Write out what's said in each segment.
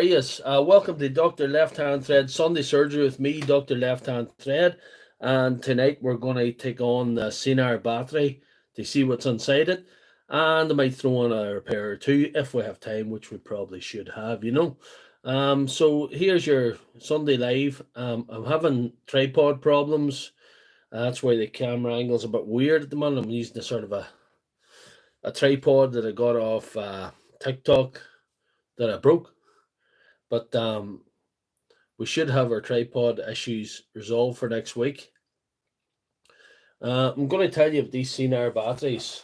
Yes, welcome to Dr. Left Hand Thread Sunday Surgery with me, Dr. Left Hand Thread. And tonight we're going to take on the Sinar battery to see what's inside it. And I might throw in a repair or two if we have time, which we probably should have. So here's your Sunday live. I'm having tripod problems. That's why the camera angle's a bit weird at the moment. I'm using a sort of a tripod that I got off TikTok that I broke. But we should have our tripod issues resolved for next week. I'm going to tell you of these CNR batteries.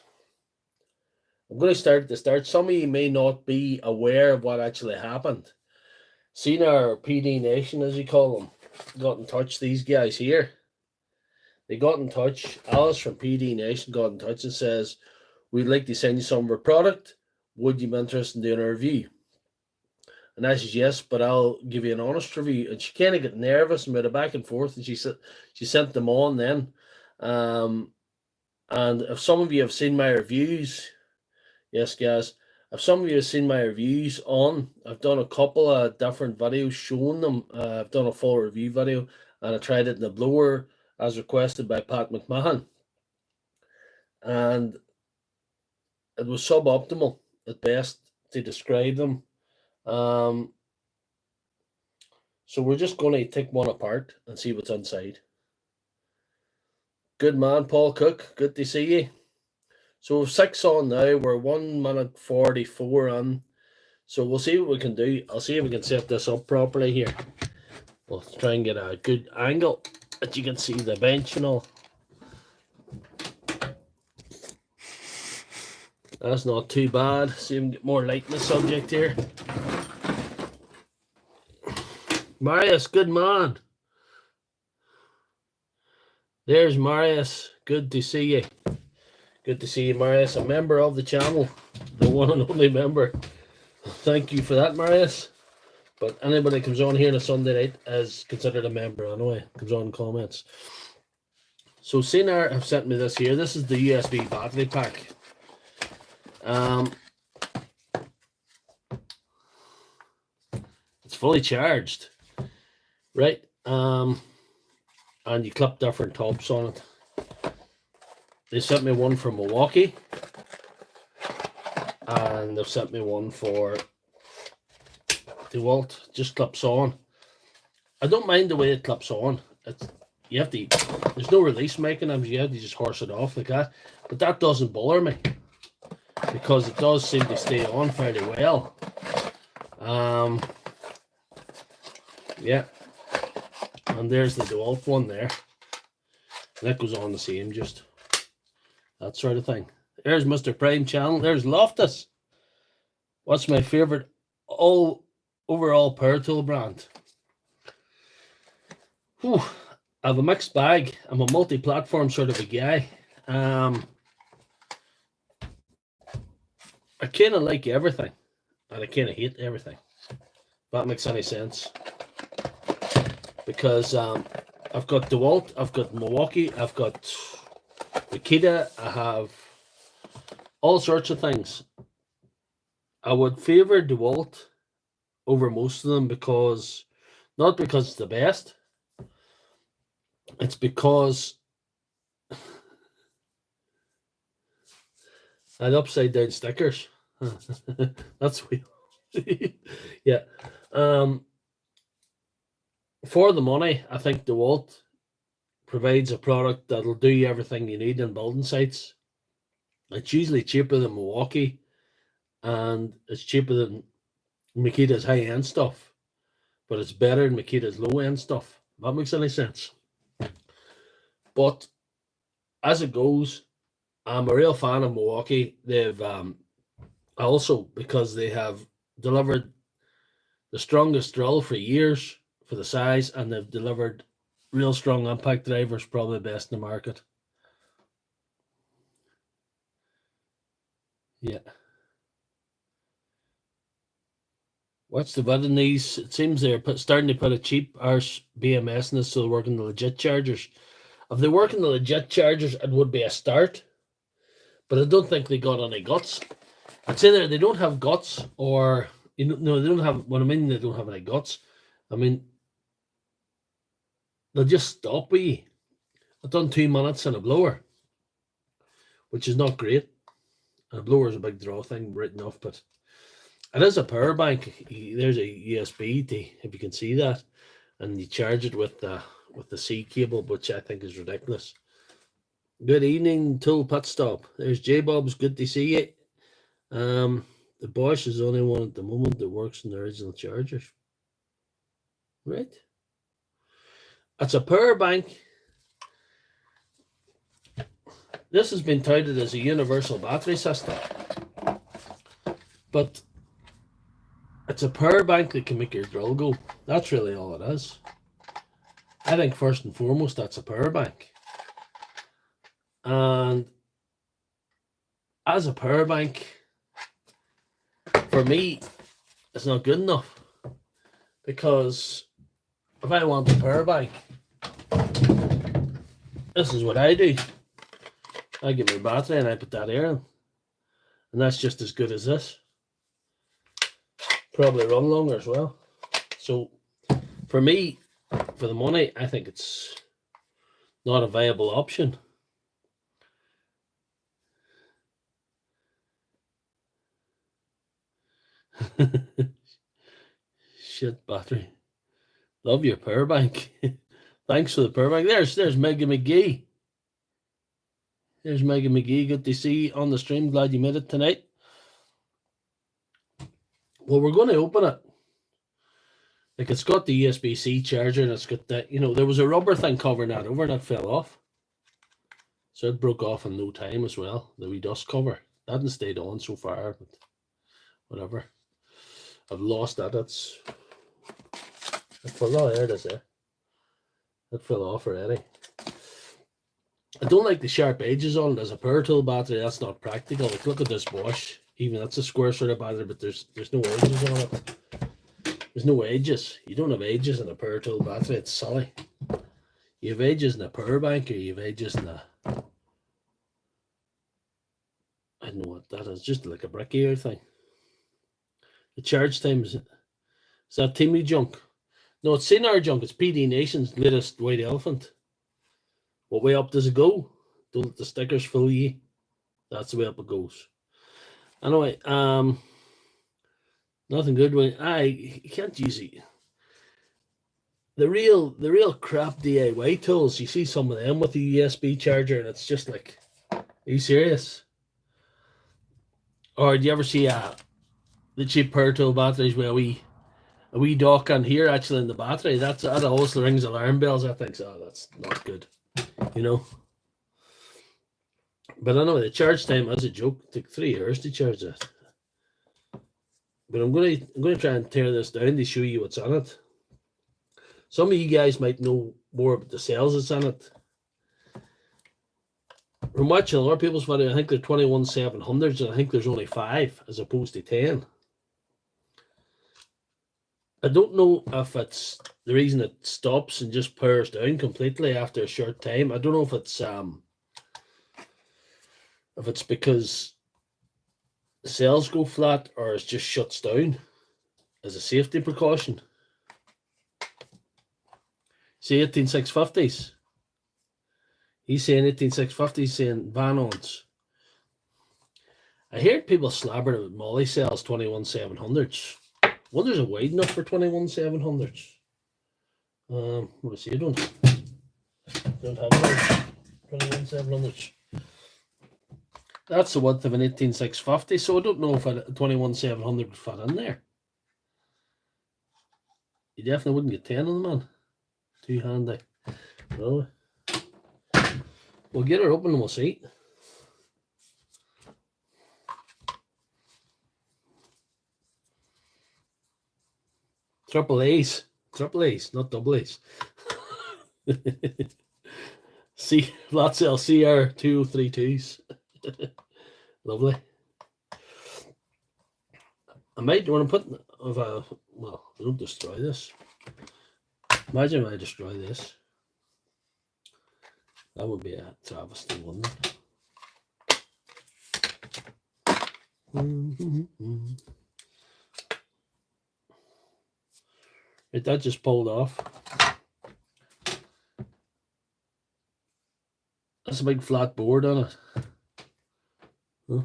I'm going to start at the start. Some of you may not be aware of what actually happened. CNR, or PD Nation as you call them, got in touch, these guys here. They got in touch. Alice from PD Nation got in touch and says, we'd like to send you some of our product. Would you be interested in doing a review? And I says, yes, but I'll give you an honest review. And she kind of got nervous and made a back and forth, and she sent them on then. And if some of you have seen my reviews, yes, guys, if some of you have seen my reviews I've done a couple of different videos showing them. I've done a full review video, and I tried it in the blower as requested by Pat McMahon. And it was suboptimal at best to describe them. So we're just going to take one apart and see what's inside. Good man, Paul Cook. Good to see you. So we've 6 on now. We're 1 minute 44 on. So we'll see what we can do. I'll see if we can set this up properly here. We'll try and get a good angle that you can see the bench and all. That's not too bad. See if we can get more light in the subject here. Marius, good man. There's Marius. Good to see you. Good to see you, Marius. A member of the channel. The one and only member. Thank you for that, Marius. But anybody that comes on here on a Sunday night is considered a member anyway. Comes on in comments. So CNR have sent me this here. This is the USB battery pack. It's fully charged. Right. And you clip different tops on it. They sent me one from Milwaukee. And they've sent me one for DeWalt. Just clips on. I don't mind the way it clips on. There's no release mechanism. You have to just horse it off like that. But that doesn't bother me, because it does seem to stay on fairly well. Yeah. And there's the DeWalt one there. And that goes on the same, just that sort of thing. There's Mr. Prime Channel. There's Loftus. What's my favorite overall power tool brand? Whew. I have a mixed bag. I'm a multi-platform sort of a guy. I kind of like everything, and I kind of hate everything. If that makes any sense. Because I've got DeWalt, I've got Milwaukee, I've got Makita, I have all sorts of things. I would favor DeWalt over most of them, because, not because it's the best, it's because I had upside down stickers. That's weird. Yeah. For the money, I think DeWalt provides a product that'll do everything you need in building sites. It's usually cheaper than Milwaukee, and it's cheaper than Makita's high-end stuff, but it's better than Makita's low-end stuff. If that makes any sense. But as it goes, I'm a real fan of Milwaukee. They've also, because they have delivered the strongest drill for years for the size, and they've delivered real strong impact drivers, probably the best in the market. Yeah. What's the bid in these? It seems they're starting to put a cheap BMS in this, so they're working the legit chargers. If they work in the legit chargers, it would be a start. But I don't think they got any guts. It's either they don't have guts, or No, they don't have. What I mean, they don't have any guts. I mean, they'll just stop with you. I've done 2 minutes in a blower, which is not great. And a blower is a big draw thing, right enough, but it is a power bank. There's a USB, if you can see that, and you charge it with the C cable, which I think is ridiculous. Good evening, Tool Pit Stop. There's J-Bob's. Good to see you. The Bosch is the only one at the moment that works in the original chargers. Right. It's a power bank. This has been touted as a universal battery system, but it's a power bank that can make your drill go. That's really all it is. I think first and foremost, that's a power bank. And as a power bank, for me, it's not good enough, because if I want a power bank, this is what I do. I get my battery and I put that air in, and that's just as good as this. Probably run longer as well. So for me, for the money, I think it's not a viable option. Shit battery. Love your power bank. Thanks for the power bank. There's Megan McGee. There's Megan McGee. Good to see you on the stream. Glad you made it tonight. Well, we're going to open it. Like, it's got the USB-C charger, and it's got that, there was a rubber thing covering that over, and it fell off. So it broke off in no time as well. The wee dust cover. That hasn't stayed on so far, but whatever. I've lost that. It fell off. There it is there. It fell off already. I don't like the sharp edges on it as a power tool battery. That's not practical. Like, look at this Bosch. Even that's a square sort of battery, but there's no edges on it. There's no edges. You don't have edges in a power tool battery. It's silly. You have edges in a power bank, or you have edges in a... I don't know what that is. Just like a brick ear thing. The charge time is that Timmy junk? No, it's Sinar junk. It's PD Nation's latest white elephant. What way up does it go? Don't let the stickers fool you. That's the way up it goes. Anyway, nothing good with you can't use it. The real crap DIY tools, you see some of them with the USB charger, and it's just like, are you serious? Or do you ever see the cheap power tool batteries with a wee dock on here actually in the battery? That always rings alarm bells. I think so. That's not good, But anyway, the charge time is a joke. It took 3 hours to charge that. But I'm going to try and tear this down to show you what's on it. Some of you guys might know more about the cells that's on it. From watching a lot of people's video, I think they're 21700s, and I think there's only 5 as opposed to 10. I don't know if it's the reason it stops and just powers down completely after a short time. I don't know if it's because the cells go flat or it just shuts down as a safety precaution. See 18650s. He's saying 18650s, saying Van-Ons. I heard people slabbering about Molly cells 21700s. Wonder is it wide enough for 21700s? What is it? Don't have 21700s. That's the width of an 18650, so I don't know if a 21700 would fit in there. You definitely wouldn't get 10 on the man. Too handy. Really. We'll get her open and we'll see. Triple A's, not double A's. See, flat cell CR 232s. Lovely. I might want to put well, don't destroy this. Imagine if I destroy this. That would be a travesty, wouldn't it? Right, that just pulled off. That's a big flat board on it. Huh?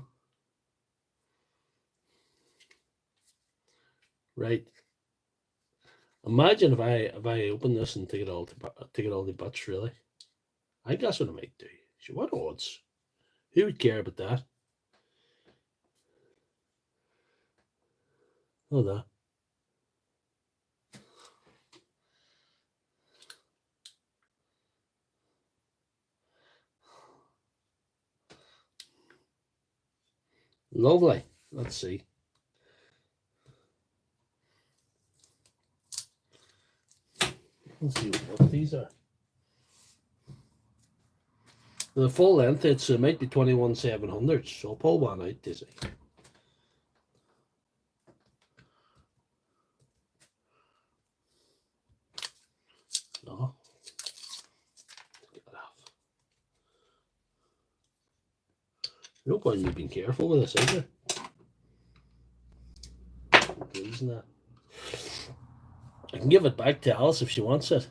Right. Imagine if I open this and take it all to bits, really. I think that's what I might do. So what odds? Who would care about that? Oh, that. Lovely. Let's see. Let's see what these are. The full length, it might be 21/700, so I'll pull one out, Dizzy. No. Get it off. No point in you being careful with this, is there? Pleasing that. I can give it back to Alice if she wants it.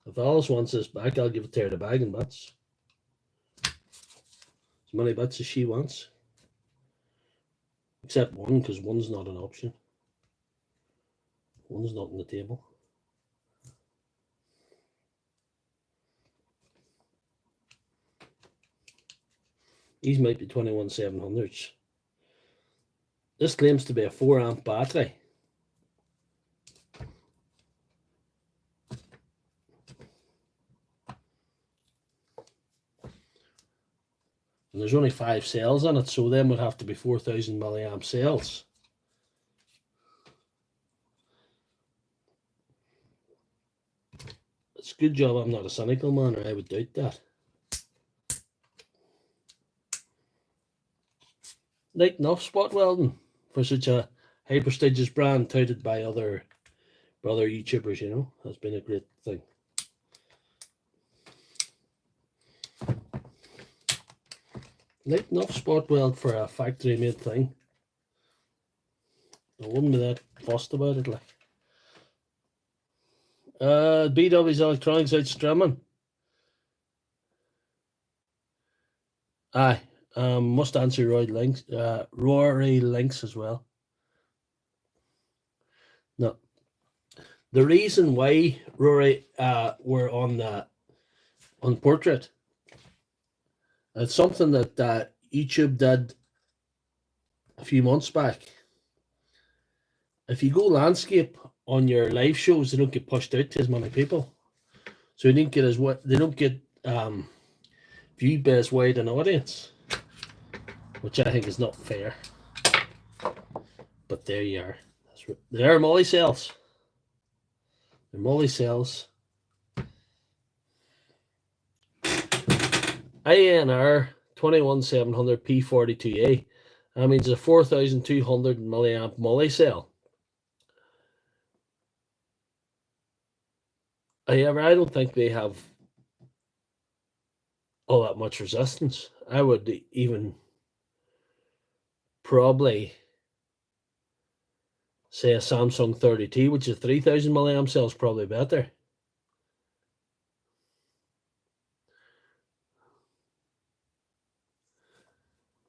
If Alice wants this back, I'll give it to her the bag in bits. As many bits as she wants. Except one, because one's not an option. One's not on the table. These might be 21/700s. This claims to be a 4-amp battery. And there's only 5 cells on it, so then would have to be 4,000 milliamp cells. It's a good job I'm not a cynical man, or I would doubt that. Like enough spot welding for such a high prestigious brand touted by other YouTubers, you know, has been a great thing. Like enough spot weld for a factory made thing. I wouldn't be that fussed about it, like. BW's Electronics out streaming. Aye. Must answer Rory links as well. No. The reason why Rory were on portrait, it's something that YouTube did a few months back. If you go landscape on your live shows, they don't get pushed out to as many people, so they don't get viewed by as wide an audience, which I think is not fair. But there you are. They are molly cells. They're molly cells. INR 21700 P42A. That means a 4,200 milliamp molly cell. However, I don't think they have all that much resistance. I would even probably say a Samsung 30T, which is 3,000 milliamp cell, is probably better.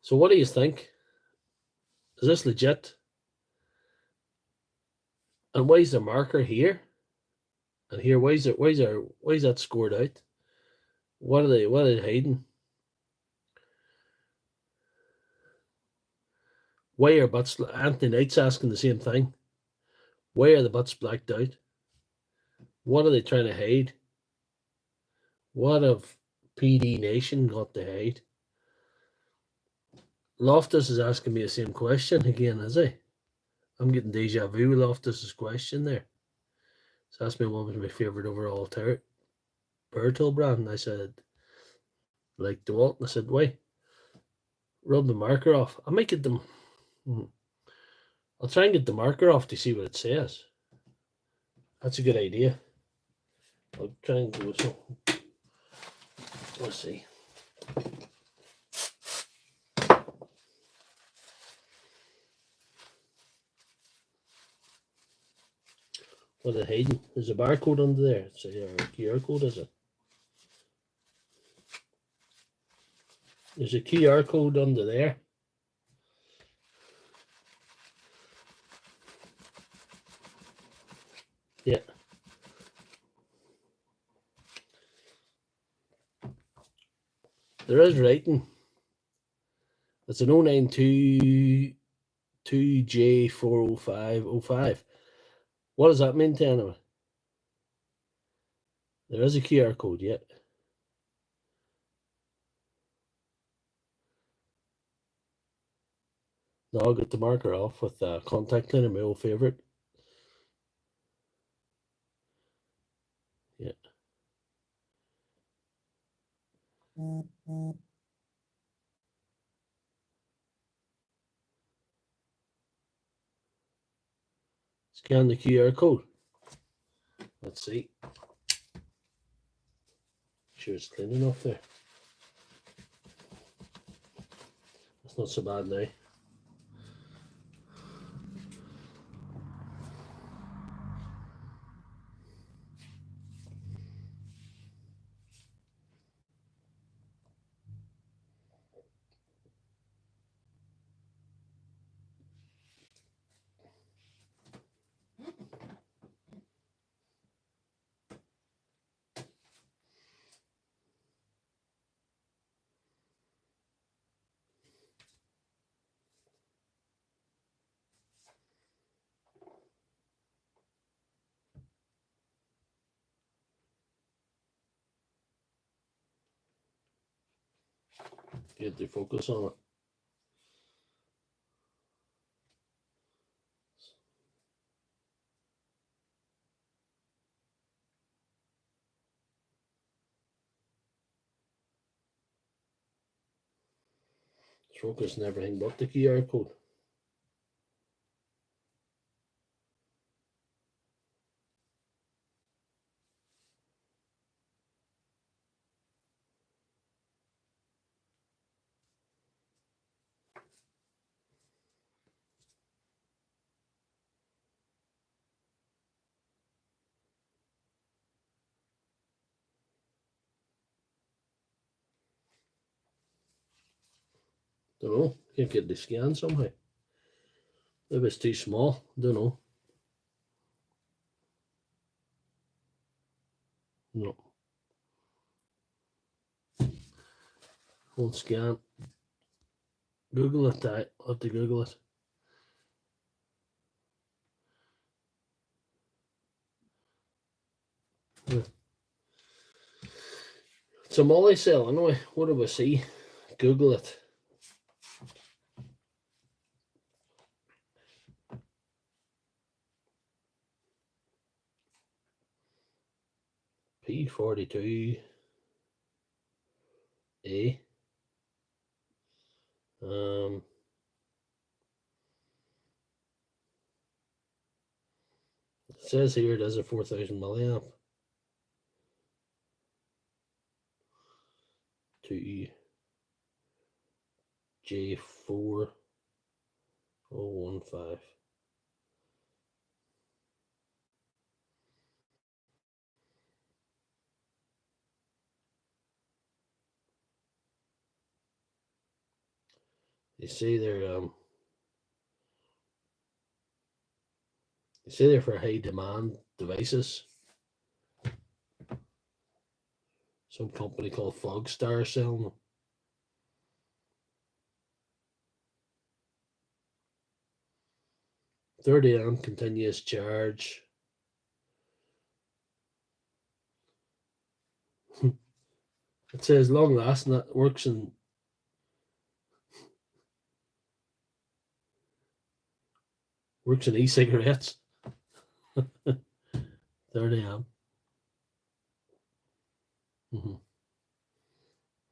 So what do you think? Is this legit? And why is the marker here? And here, why is that scored out? What are they hiding? Why are butts? Anthony Knight's asking the same thing. Why are the butts blacked out? What are they trying to hide? What have PD Nation got to hide? Loftus is asking me the same question again, is he? I'm getting deja vu with Loftus's question there. So asked me what was my favourite overall power tool brand, and I said, like DeWalt, and I said, why? Rub the marker off. I might get them. I'll try and get the marker off to see what it says. That's a good idea. I'll try and do so. Let's see. What are they hiding? There's a barcode under there. It's a QR code, is it? There's a QR code under there. Yeah. There is writing. It's an 0922 J40505. What does that mean to anyone? There is a QR code, yeah. Now I'll get the marker off with contact cleaner, my old favourite. Yeah. Scan the QR code. Let's see. Sure it's clean enough there. It's not so bad now. Get the focus on it. It's focusing everything but the QR code. Don't know. Can't get the scan somehow. Maybe it's too small. Don't know. No. Won't scan. Google it. I'll have to Google it. Yeah. It's a molly cell anyway. What do we see? Google it. P42A. It says here it is a 4000 milliamp. To J4015. They say they're for high demand devices. Some company called Fogstar selling them. £30 continuous charge. It says long lasting. That works in e-cigarettes. 30 amp.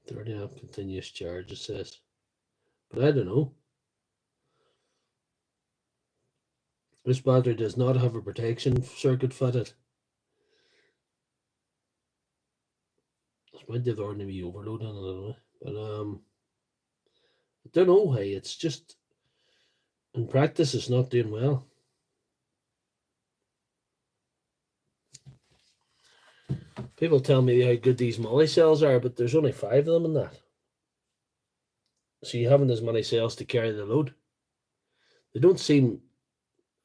30 amp continuous charge, it says. But I don't know. This battery does not have a protection circuit fitted. This might have already be overloading it anyway. But I don't know. Hey, it's just in practice, it's not doing well. People tell me how good these molly cells are, but there's only 5 of them in that. So you haven't as many cells to carry the load. They don't seem.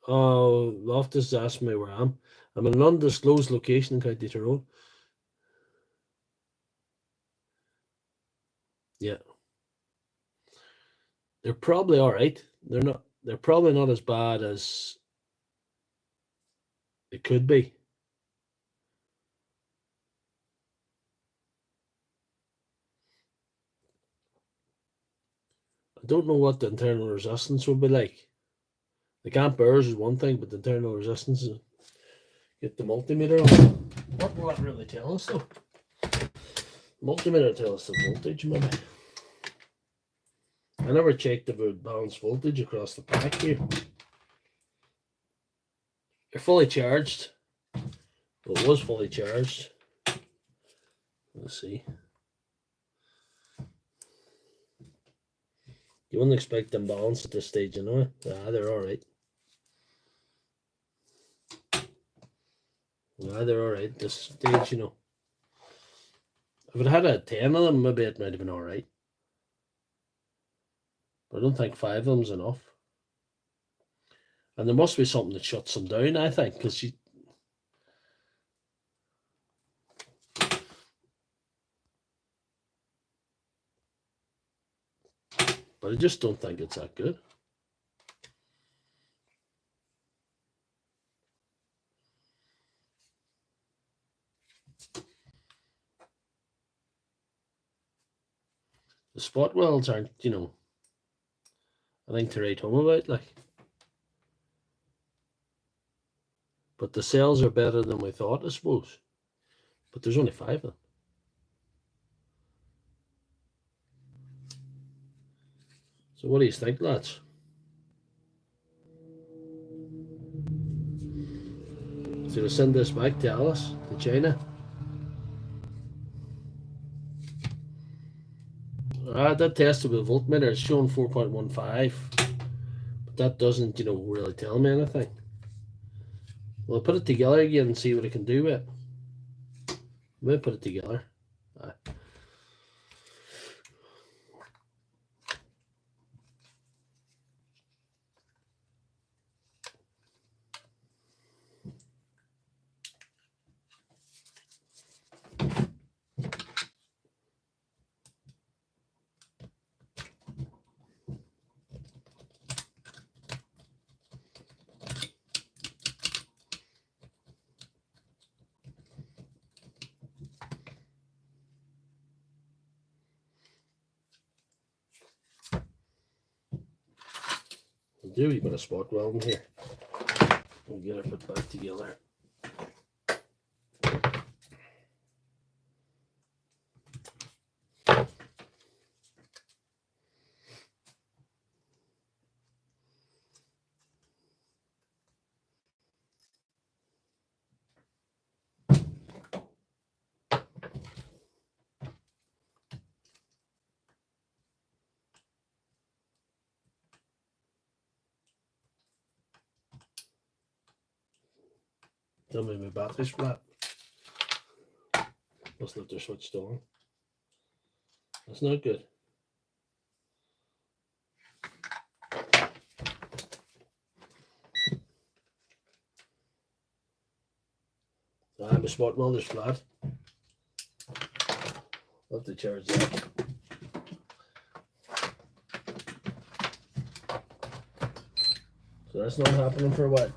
Oh, Loftus asked me where I am. I'm in an undisclosed location in County Tyrone. Yeah. They're probably all right. They're probably not as bad as it could be. I don't know what the internal resistance would be like. The ampères is one thing, but the internal resistance is get the multimeter on. What will that really tell us though? Multimeter tells us the voltage, maybe. I never checked the balanced voltage across the pack here. They're fully charged. Well, it was fully charged. Let's see. You wouldn't expect them balanced at this stage, you know? They're alright. They're alright at this stage, you know. If it had a 10 of them, maybe it might have been alright. But I don't think 5 of them's enough. And there must be something that shuts them down, I think, because you. But I just don't think it's that good. The spot welds aren't, you know, I think to write home about, like. But the cells are better than we thought, I suppose. But there's only 5 of them. So what do you think, lads? So we send this back to Alice, to China. That tested with voltmeter, it's showing 4.15. But that doesn't, you know, really tell me anything. Well, I'll put it together again and see what I can do with it. We'll put it together. We'll do a wee bit of spot welding here. We'll get it put back together. Tell me my battery's flat. Must have to switched on. That's not good. My spot welder's flat. I'll have to charge that. So that's not happening for a while.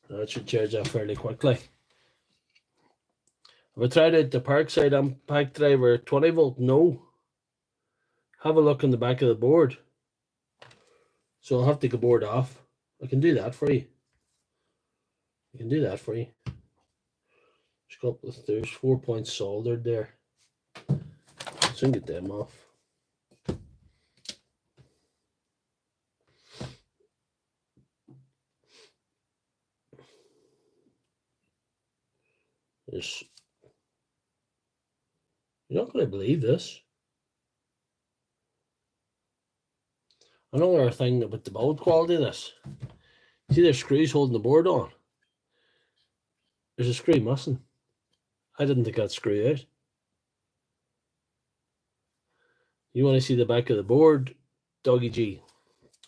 That should charge that fairly quickly. If I tried it the Parkside impact driver 20 volt, no. Have a look in the back of the board. So I'll have to take the board off. I can do that for you. I can do that for you. There's 4 points soldered there. Soon get them off. There's, you're not going to believe this. Another thing about the build quality of this. See, there's screws holding the board on. There's a screw missing. I didn't take that screw out. You want to see the back of the board, Doggy G?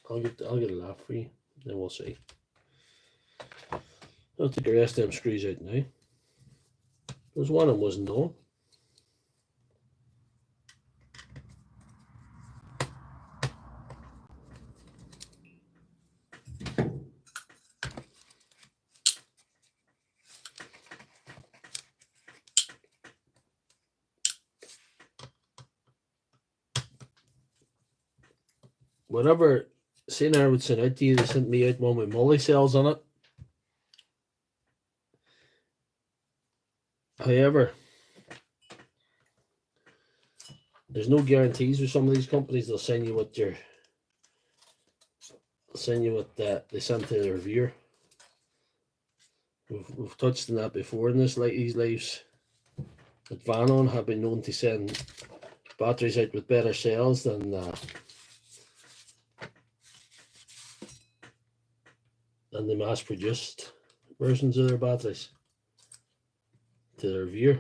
I'll get a laugh for you, then we'll see. I'll take the rest of them screws out now. There's one of them wasn't on. Whatever Sinar would send out to you, they sent me out one with multi cells on it. However, there's no guarantees with some of these companies. They'll send you what they sent to the reviewer. We've touched on that before in this these lives. That Vanon have been known to send batteries out with better cells than the mass-produced versions of their batteries to the reviewer.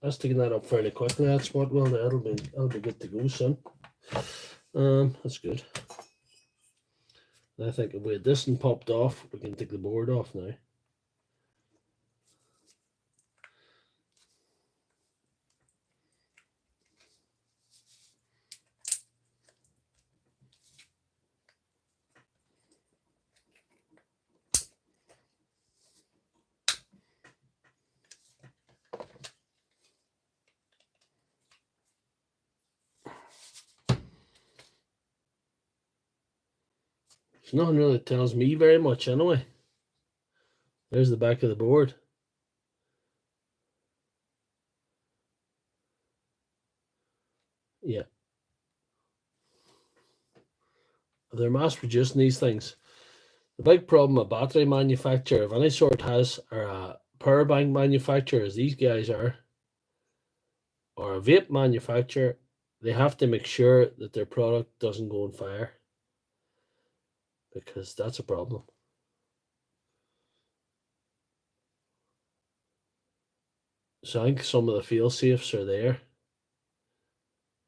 That's taking that up fairly quickly. That spot well, that'll be good to go soon. That's good. I think if we had this and popped off, we can take the board off now. There's nothing really that tells me very much anyway. There's the back of the board. Yeah. They're mass producing these things. The big problem a battery manufacturer of any sort has, or a power bank manufacturer, as these guys are, or a vape manufacturer, they have to make sure that their product doesn't go on fire, because that's a problem. So I think some of the fail safes are there.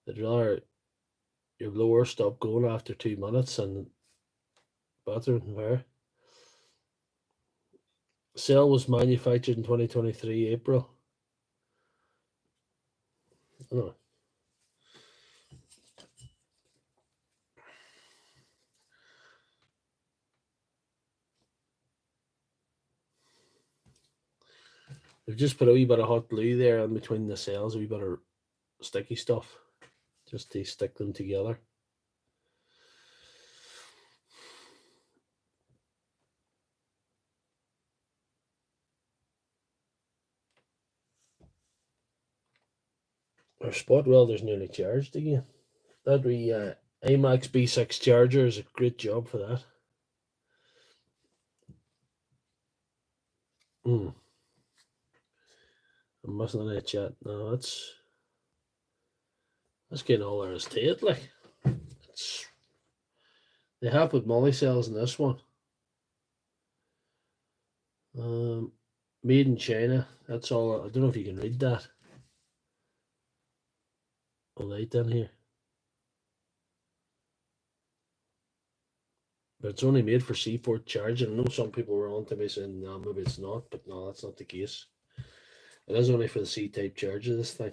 They'd rather your blower stop going after 2 minutes and battery on fire. Cell was manufactured in 2023 April. I don't know. They've just put a wee bit of hot glue there in between the cells, a wee bit of sticky stuff, just to stick them together. Our spot welder's nearly charged again. That wee AMAX B6 charger is a great job for that. I mustn't let it chat. No, that's getting all there is to it. Like, they have put molly cells in this one. Made in China. That's all. I don't know if you can read that. All right down here. But it's only made for seaport charging. I know some people were on to me saying, no, maybe it's not, but no, that's not the case. It is only for the C-type charger, this thing.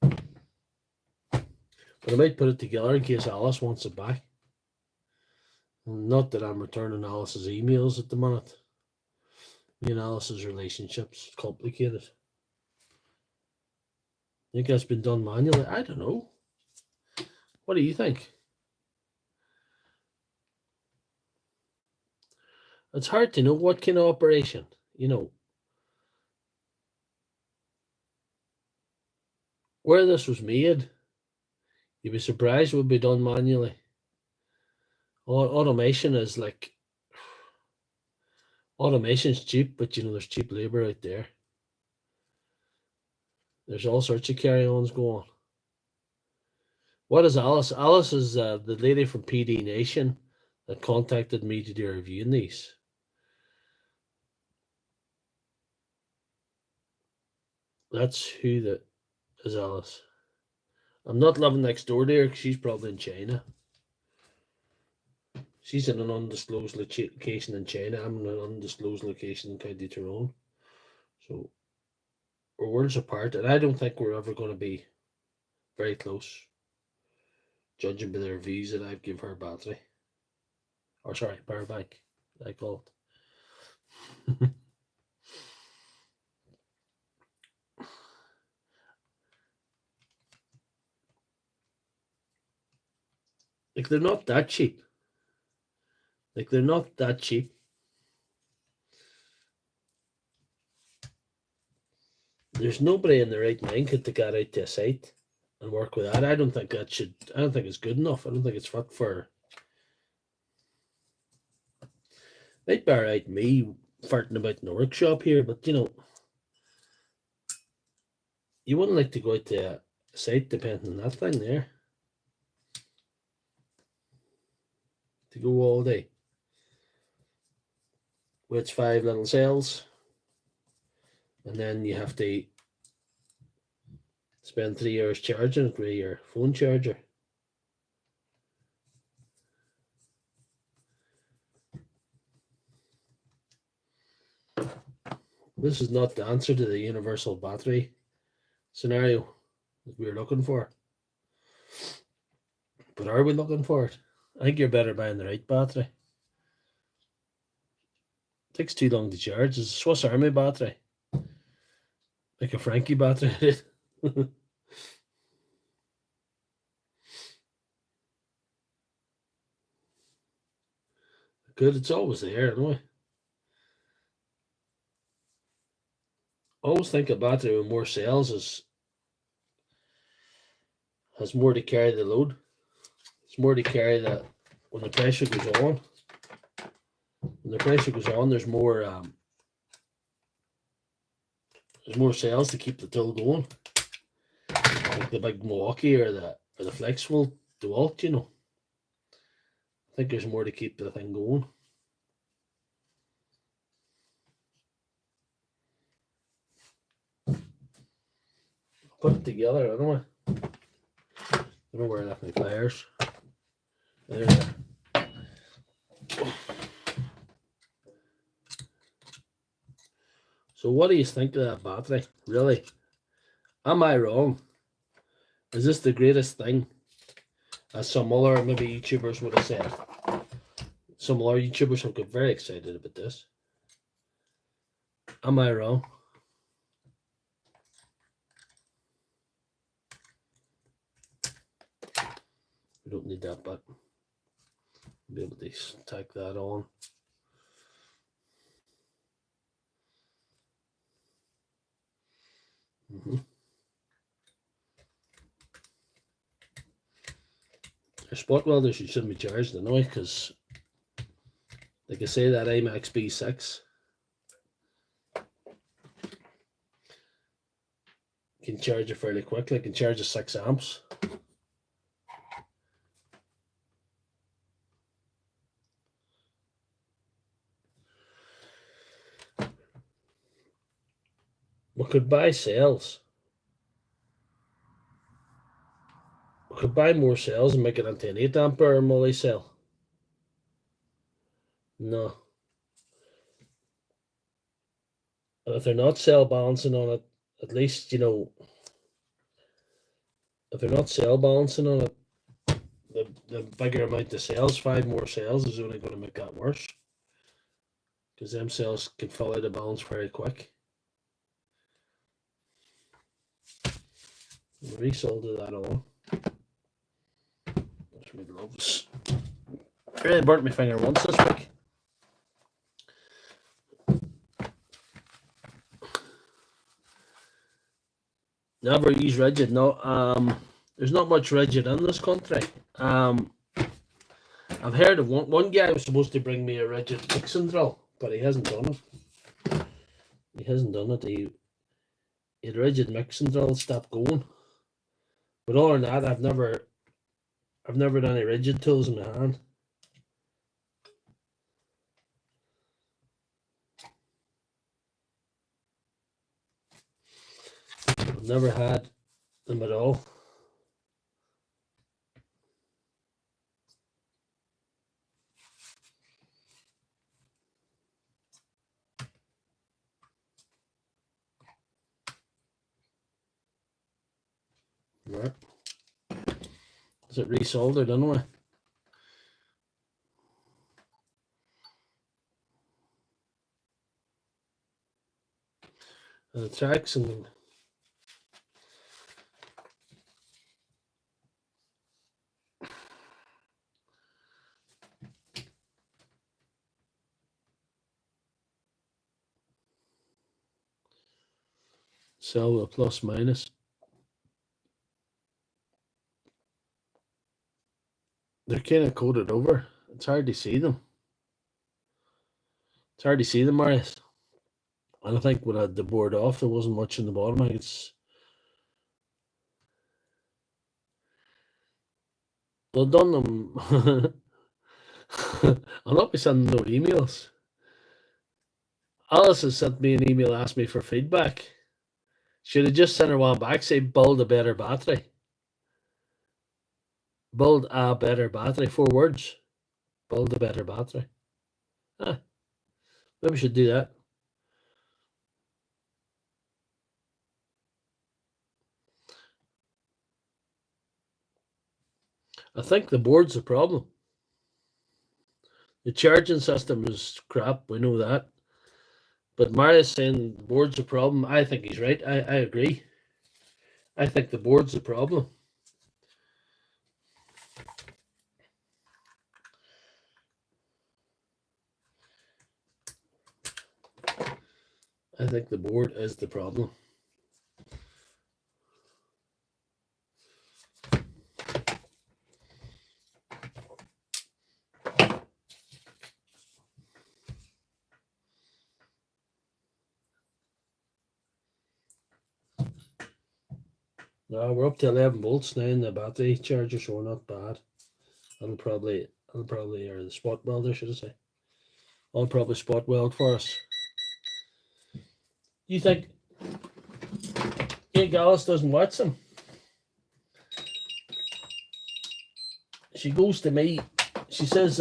But I might put it together in case Alice wants it back. Not that I'm returning Alice's emails at the minute. Me and Alice's relationship's complicated. think that's been done manually? I don't know. What do you think? It's hard to know what kind of operation, where this was made. You'd be surprised it would be done manually. Automation is like, automation's cheap, but there's cheap labor out there. There's all sorts of carry-ons going on. What is Alice? Alice is the lady from PD Nation that contacted me to do a review in these. That's who that is, Alice. I'm not living next door to her because she's probably in China. She's in an undisclosed location in China. I'm in an undisclosed location in County Tyrone. So we're worlds apart, and I don't think we're ever going to be very close, judging by the reviews that I've given her battery. Or sorry, power bank, I call it. Like, they're not that cheap. There's nobody in the right mind could take that out to a site and work with that. I don't think it's good enough. I don't think it's fit for. Might bear out me farting about in the workshop here, but you wouldn't like to go out to a site depending on that thing there. To go all day. With its 5 little cells. And then you have to spend 3 hours charging it with your phone charger. This is not the answer to the universal battery scenario that we're looking for. But are we looking for it? I think you're better buying the right battery. It takes too long to charge. It's a Swiss Army battery. Like a Frankie battery. Good, it's always there anyway. Always think a battery with more cells has more to carry the load. It's more to carry that when the pressure goes on. When the pressure goes on, there's more cells to keep the till going. Like the big Milwaukee or the Flexible DeWalt, I think there's more to keep the thing going. Put it together anyway. I don't know where I left my pliers. There they are. So what do you think of that battery? Really? Am I wrong? Is this the greatest thing? As some other maybe YouTubers would have said. Some other YouTubers have got very excited about this. Am I wrong? We don't need that, but be able to tack that on. Your spot welders, you shouldn't be charged anyway, because like I say, that IMAX B6 can charge it fairly quickly. It can charge it 6 amps. We could buy cells. We could buy more cells and make it into an 8 ampere multi-cell. No. And if they're not cell balancing on it, at least, if they're not cell balancing on it, the bigger amount of cells, 5 more cells, is only going to make that worse. Because them cells can fall out of balance very quick. Resolder that on. That's my gloves. I really burnt my finger once this week. Never use rigid. No, there's not much rigid in this country. I've heard of one guy was supposed to bring me a rigid mixing drill, but he hasn't done it. He hasn't done it. He had a rigid mixing drill stopped going. But other than that, I've never done any rigid tools in my hand. I've never had them at all. Right. Is it resoldered anyway? The tracks and cell with plus minus. They're kind of coated over. It's hard to see them. It's hard to see them, Marius. And I think when I had the board off, there wasn't much in the bottom. I think it's well done them. I'll not be sending no emails. Alice has sent me an email, asked me for feedback. Should have just sent her one back, say build a better battery. Build a better battery. 4 words. Build a better battery. Maybe we should do that. I think the board's the problem. The charging system is crap, we know that. But Marius saying the board's the problem. I think he's right. I agree. I think the board's the problem. I think the board is the problem. No, we're up to 11 volts now in the battery charger, so we're not bad. I'll probably, or the spot welder, should I say. I'll probably spot weld for us. You think Alice doesn't watch them? She goes to me, she says,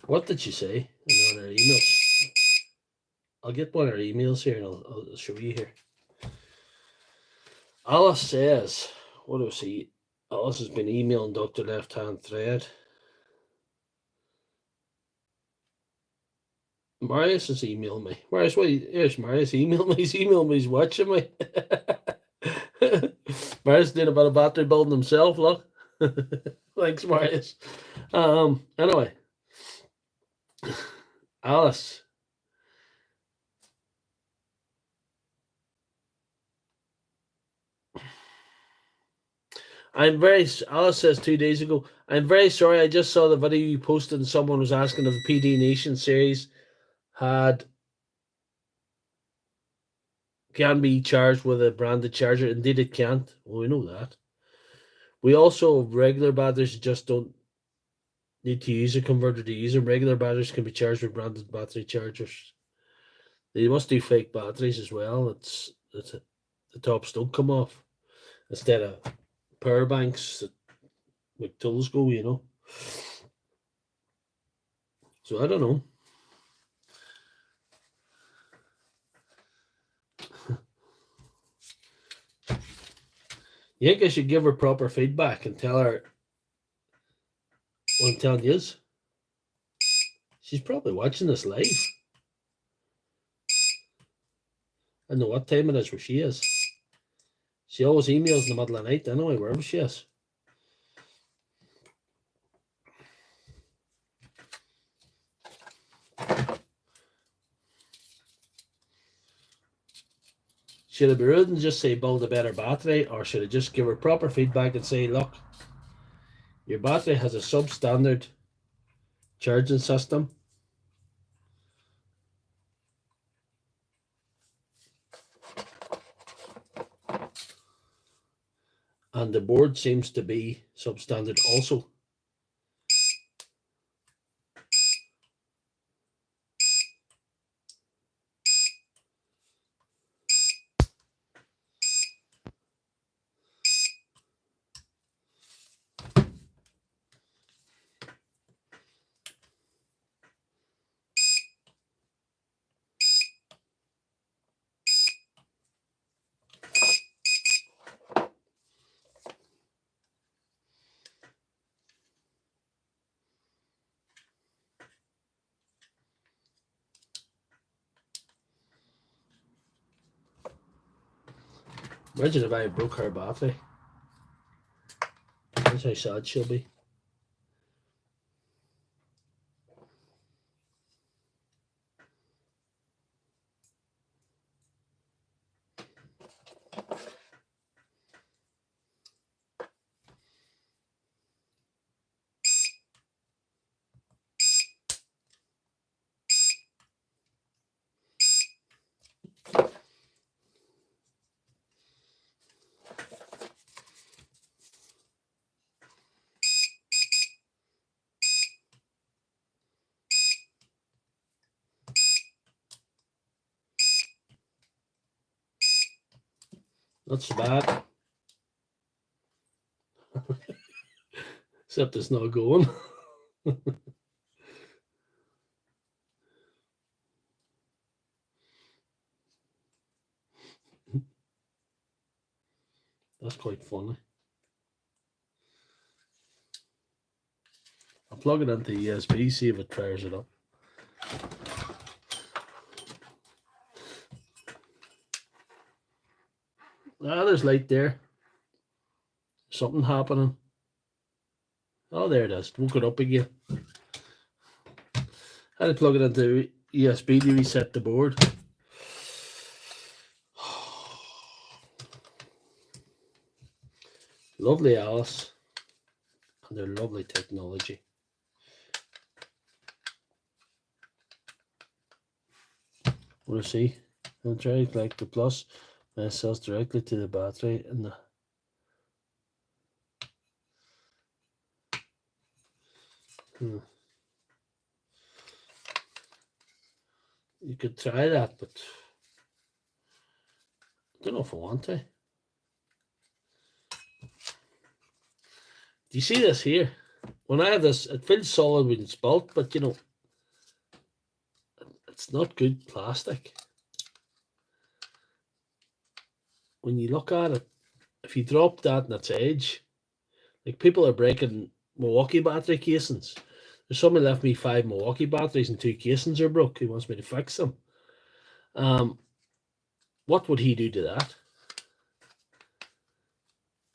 what did she say in one of her emails? I'll get one of her emails here and I'll show you here. Alice says, what do I see? Alice has been emailing Dr. Lefthandthread. Marius has emailed me. Marius, here's Marius emailed me. He's emailed me. He's watching me. Marius did a bit of battery building himself. Look, thanks, Marius. Anyway, Alice. Alice says 2 days ago, I'm very sorry. I just saw the video you posted and someone was asking if the PD Nation series can be charged with a branded charger. Indeed, it can't. Well, we know that. We also, regular batteries just don't need to use a converter to use them. Regular batteries can be charged with branded battery chargers. They must do fake batteries as well. It's the tops don't come off instead of power banks that with tools go, you know. So I don't know. You think I should give her proper feedback and tell her what I'm telling you is? She's probably watching this live. I know what time it is where she is. She always emails in the middle of the night anyway, wherever she is. Should I be rude and just say build a better battery, or should I just give her proper feedback and say, look, your battery has a substandard charging system, and the board seems to be substandard also. Imagine if I broke her battery. That's how sad she'll be. Not so bad. Except it's not going. That's quite funny. I'll plug it into USB, see if it fires it up. Ah, there's light there. Something happening. Oh, there it is. Woke it up again. I had to plug it into USB to reset the board. Lovely Alice and their lovely technology. Want to see? I'll try to connect the plus cells directly to the battery and the You could try that, but I don't know if I want to. Do you see this here? When I have this, it feels solid when it's built, but you know, it's not good plastic. When you look at it, if you drop that in its edge, like people are breaking Milwaukee battery casings. There's somebody left me 5 Milwaukee batteries and 2 casings are broke. He wants me to fix them. What would he do to that?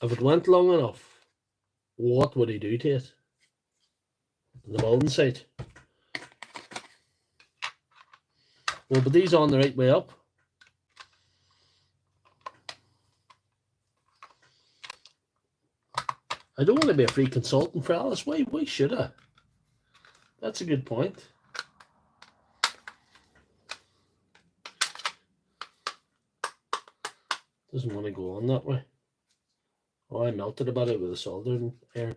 If it went long enough, what would he do to it? On the building site. Well, but these on the right way up. I don't want to be a free consultant for Alice. Why should I? That's a good point. Doesn't want to go on that way. Oh, I melted about it with a soldering iron.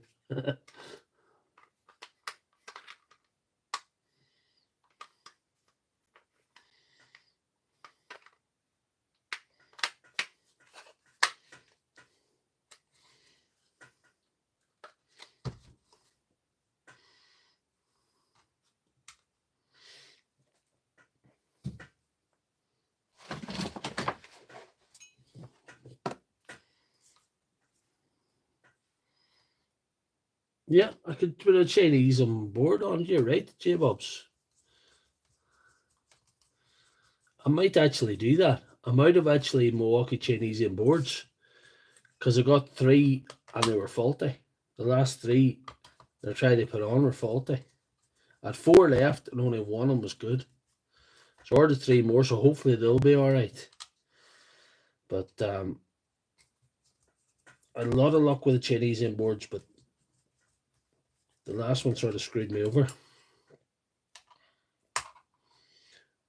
Yeah, I could put a Chinese on board on here, right, J-Bobs? I might actually do that. I'm out of actually Milwaukee Chinesian boards because I got 3 and they were faulty. The last 3 that I tried to put on were faulty. I had 4 left and only 1 of them was good. So I ordered 3 more, so hopefully they'll be alright. But I had a lot of luck with the Chinesian boards, but the last one sort of screwed me over.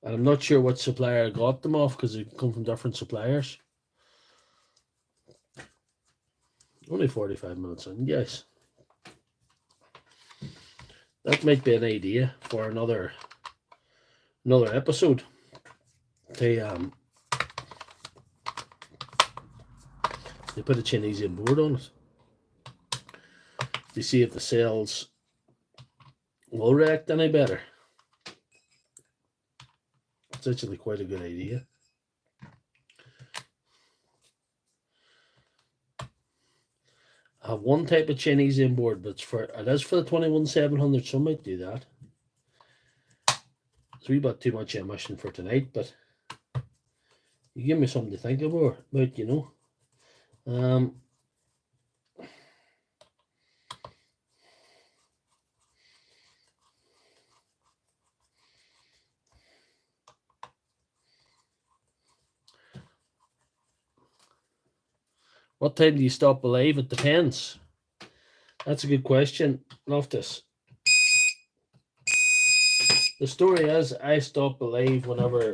And I'm not sure what supplier I got them off because they come from different suppliers. Only 45 minutes in, yes. That might be an idea for another episode. They put a Chinesian board on it to see if the cells will react any better. It's actually quite a good idea. I have one type of Chinesian board, but it is for the 21700, so I might do that. It's a wee bit too much emission for tonight, but you give me something to think about, you know. What time do you stop alive? It depends. That's a good question. Loftus. The story is I stop alive whenever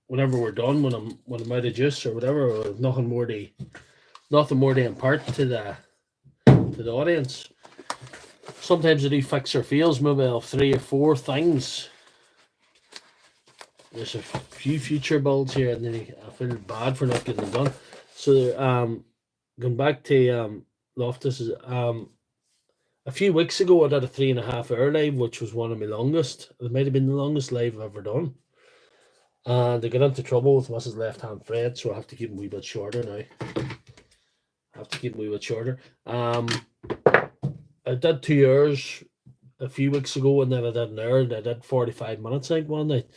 we're done, when I'm out of juice or whatever, or nothing more to impart to the audience. Sometimes I do fix or fails, maybe I'll have 3 or 4 things. There's a few future builds here, and then I feel bad for not getting them done. So going back to Loftus, a few weeks ago I did a 3.5 hour live, which was one of my longest. It might have been the longest live I've ever done. And I got into trouble with Mrs. Lefthandthread, so I have to keep them a wee bit shorter now. I did 2 hours a few weeks ago, and then I did an hour, and I did 45 minutes, I think, one night.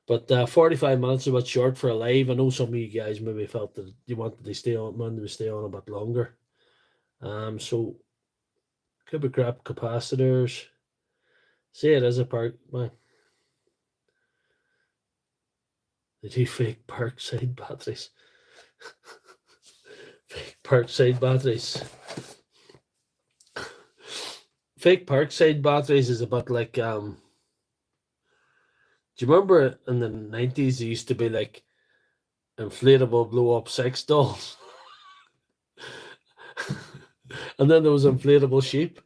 But 45 minutes is a bit short for a live. I know some of you guys maybe felt that you wanted to stay on a bit longer. So could be crap capacitors. Say it is a park. Man. They do fake Parkside batteries. Fake Parkside batteries. Fake Parkside batteries is a bit like do you remember in the 90s there used to be like inflatable blow up sex dolls? And then there was inflatable sheep.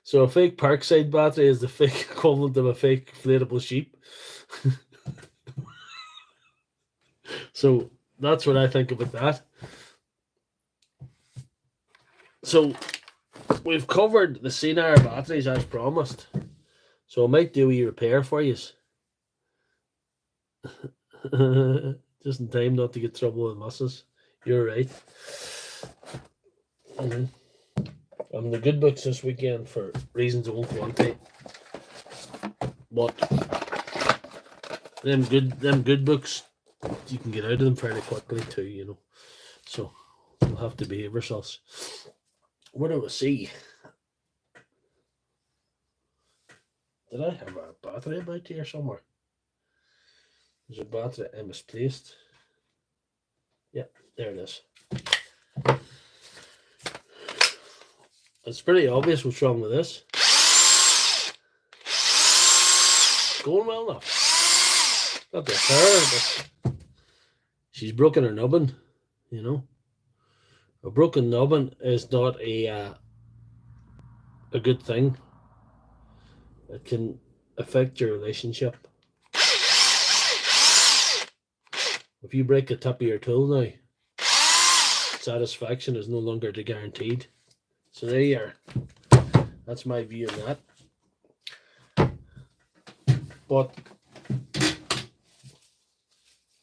So a fake Parkside battery is the fake equivalent of a fake inflatable sheep. So that's what I think about that. So we've covered the Sinar batteries as promised. So I might do a repair for you. Just in time not to get trouble with muscles. You're right. I'm in the good books this weekend for reasons I won't go into. But them good books, you can get out of them fairly quickly too, you know. So we'll have to behave ourselves. What do I see? Did I have a battery about here somewhere? There's a battery I misplaced. Yeah, there it is. It's pretty obvious what's wrong with this. It's going well enough. Not the her, but she's broken her nubbin, you know. A broken nubbin is not a good thing. It can affect your relationship. If you break the tip of your tool now, satisfaction is no longer guaranteed. So there you are. That's my view on that. But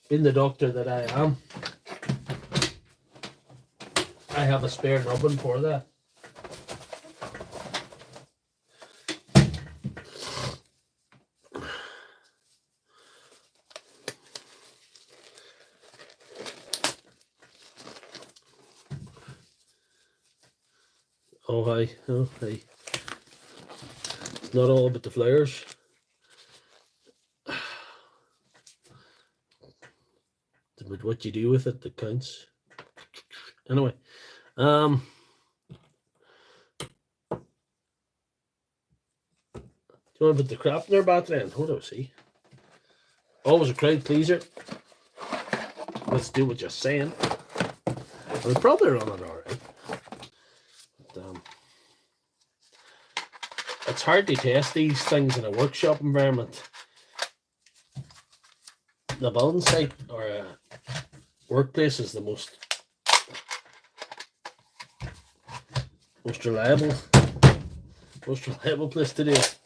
being the doctor that I am, I have a spare nubbin for that. Oh hi, oh hi. It's not all about the flowers. It's about what you do with it that counts. Anyway, do you want to put the crap in their battery in? What do I see? Always a crowd pleaser. Let's do what you're saying. We're probably running alright. It's hard to test these things in a workshop environment. The building site or a workplace is the most reliable place to do it.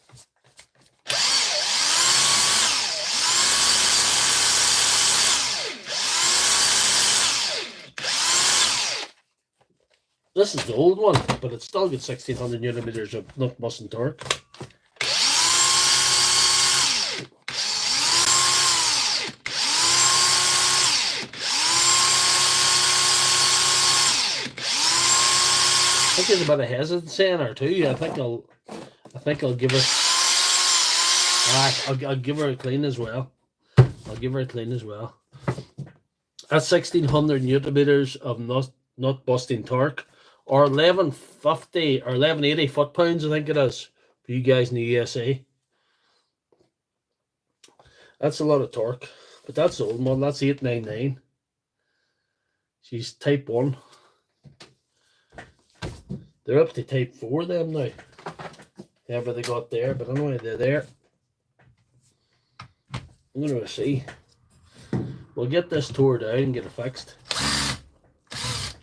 This is the old one, but it's still got 1600 newton meters of nut busting torque. I think there's a bit of hesitancy in her too. I think I'll give her. I'll give her a clean as well. I'll give her a clean as well. That's 1600 newton meters of nut busting torque, or 1150 or 1180 foot pounds. I think it is for you guys in the USA. That's a lot of torque, but that's the old model. That's 899. She's type 1. They're up to type 4 them now. Whatever they got there, but anyway, they're there. I'm gonna see. We'll get this tore down and get it fixed.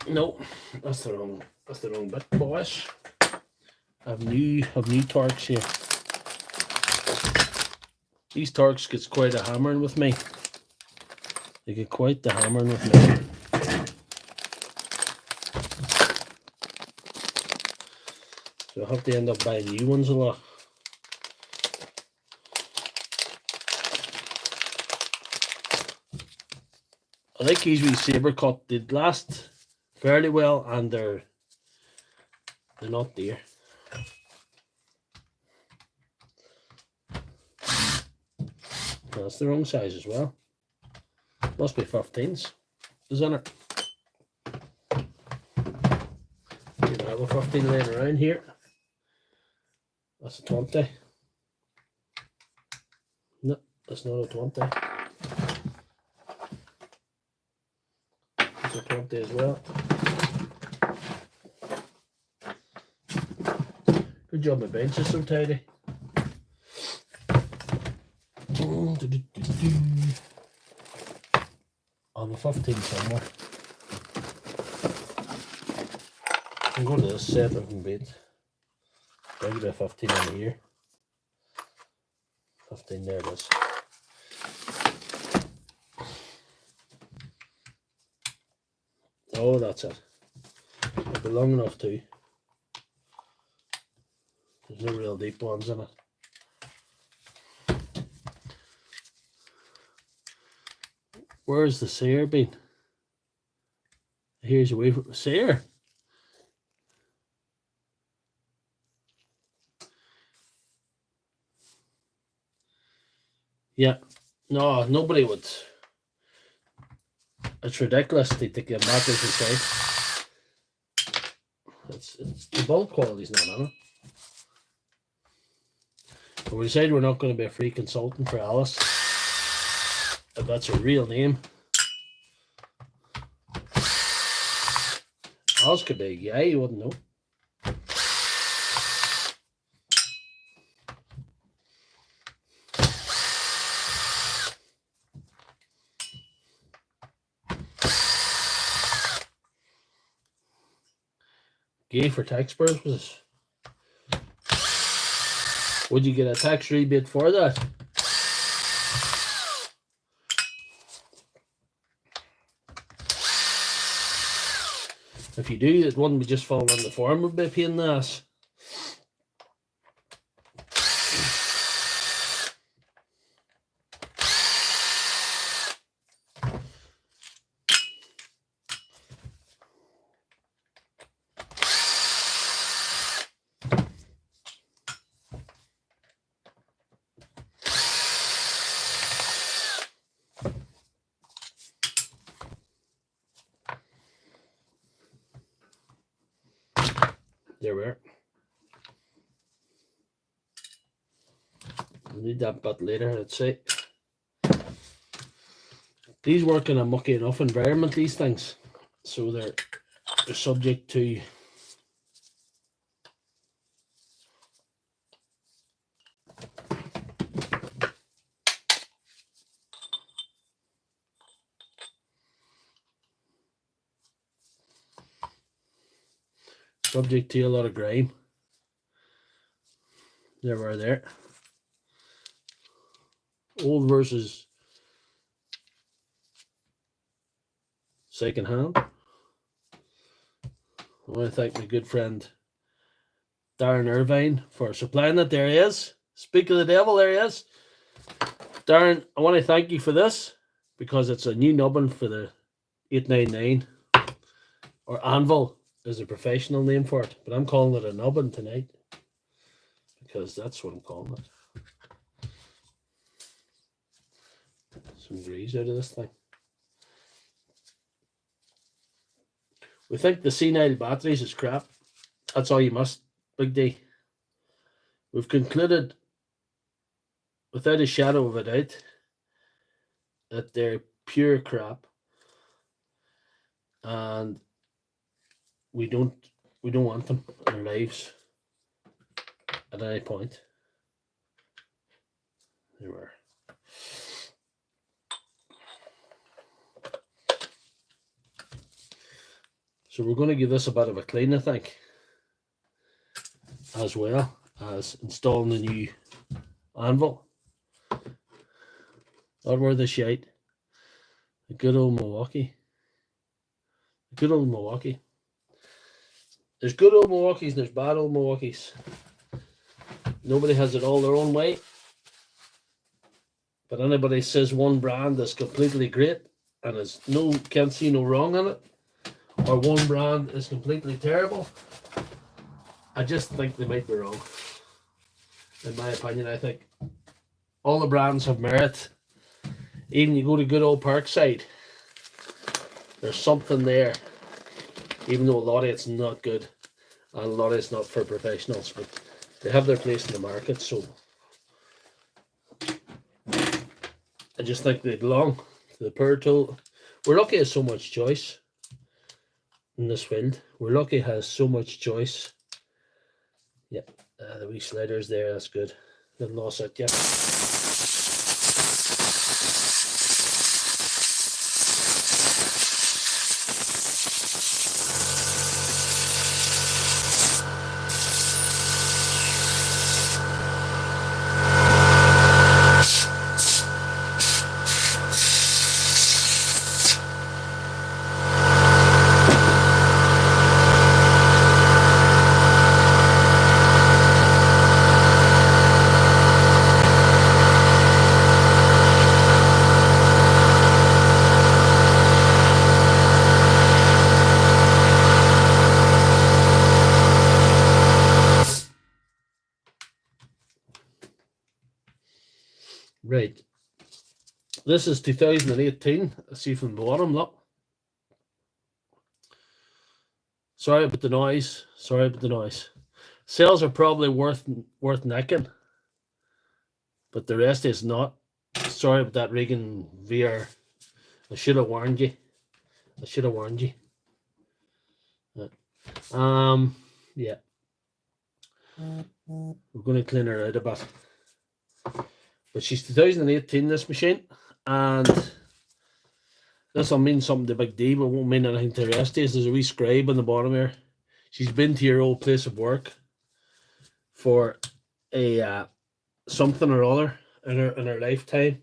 No, that's the wrong bit, boys. I've new torques here. These torques gets quite a hammering with me. They get quite the hammering with me. So I'll have to end up buying new ones a lot. I like these wee saber cut. They last fairly well, and they're not dear. That's the wrong size as well. Must be 15s, isn't it? You know, I have a 15 laying around here. That's a 20. No, that's not a 20. That's a 20 as well. Good job, my bench is so tidy. On the 15 somewhere. I'm going to this set of them bit. Maybe a 15 in here. 15 there it is. Oh, that's it. It'll be long enough too. There's no real deep ones in it. Where's the sayer been? Here's away from the sayer. Yeah, no, nobody would. It's ridiculous to take the batteries inside. It's the build quality's not on it. But we decided we're not going to be a free consultant for Alice. If that's her real name. Alice could be a guy, you wouldn't know. Gay for tax purposes. Would you get a tax rebate for that? If you do, it wouldn't be just falling on the form, would be a pain in the ass. There we are. We'll need that bit later, let's see. These work in a mucky enough environment, these things. So they're subject to a lot of grime. There we are there. Old versus second hand. I want to thank my good friend Darren Irvine for supplying it. There he is. Speak of the devil, there he is. Darren, I want to thank you for this because it's a new nubbin for the 899, or anvil is a professional name for it, but I'm calling it a nubbin tonight because that's what I'm calling it. Some grease out of this thing. We think the senile batteries is crap. That's all you must, Big D. We've concluded, without a shadow of a doubt, that they're pure crap, and we don't want them in our lives at any point. There we are. So we're going to give this a bit of a clean, I think, as well as installing the new anvil. Not worth the shite. A good old Milwaukee. A good old Milwaukee. There's good old Milwaukees and there's bad old Milwaukees. Nobody has it all their own way. But anybody says one brand is completely great and is can't see no wrong in it, or one brand is completely terrible, I just think they might be wrong. In my opinion, I think all the brands have merit. Even you go to good old Parkside, there's something there, even though a lot of it's not good and a lot of it's not for professionals, but they have their place in the market, so I just think they belong to the power tool. We're lucky has so much choice in this field. We're lucky has so much choice. Yep, the wee sliders there, that's good. Didn't lose it yet. Right. This is 2018. I see from the bottom, look. Sorry about the noise. Sorry about the noise. Sales are probably worth necking, but the rest is not. Sorry about that, Regan VR. I should have warned you. I should have warned you. Yeah. We're going to clean her out a bit. But she's 2018, this machine, and this will mean something to Big D, but won't mean anything to the rest of us. There's a wee scribe on the bottom here. She's been to your old place of work for a something or other in her lifetime.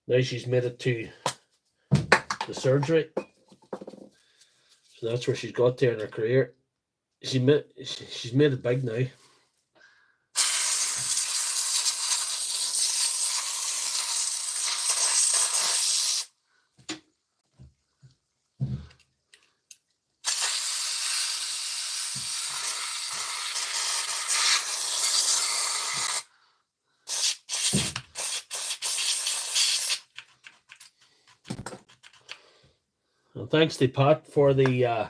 Now she's made it to the surgery, so that's where she's got to in her career. She's made it big now. Thanks to Pat for the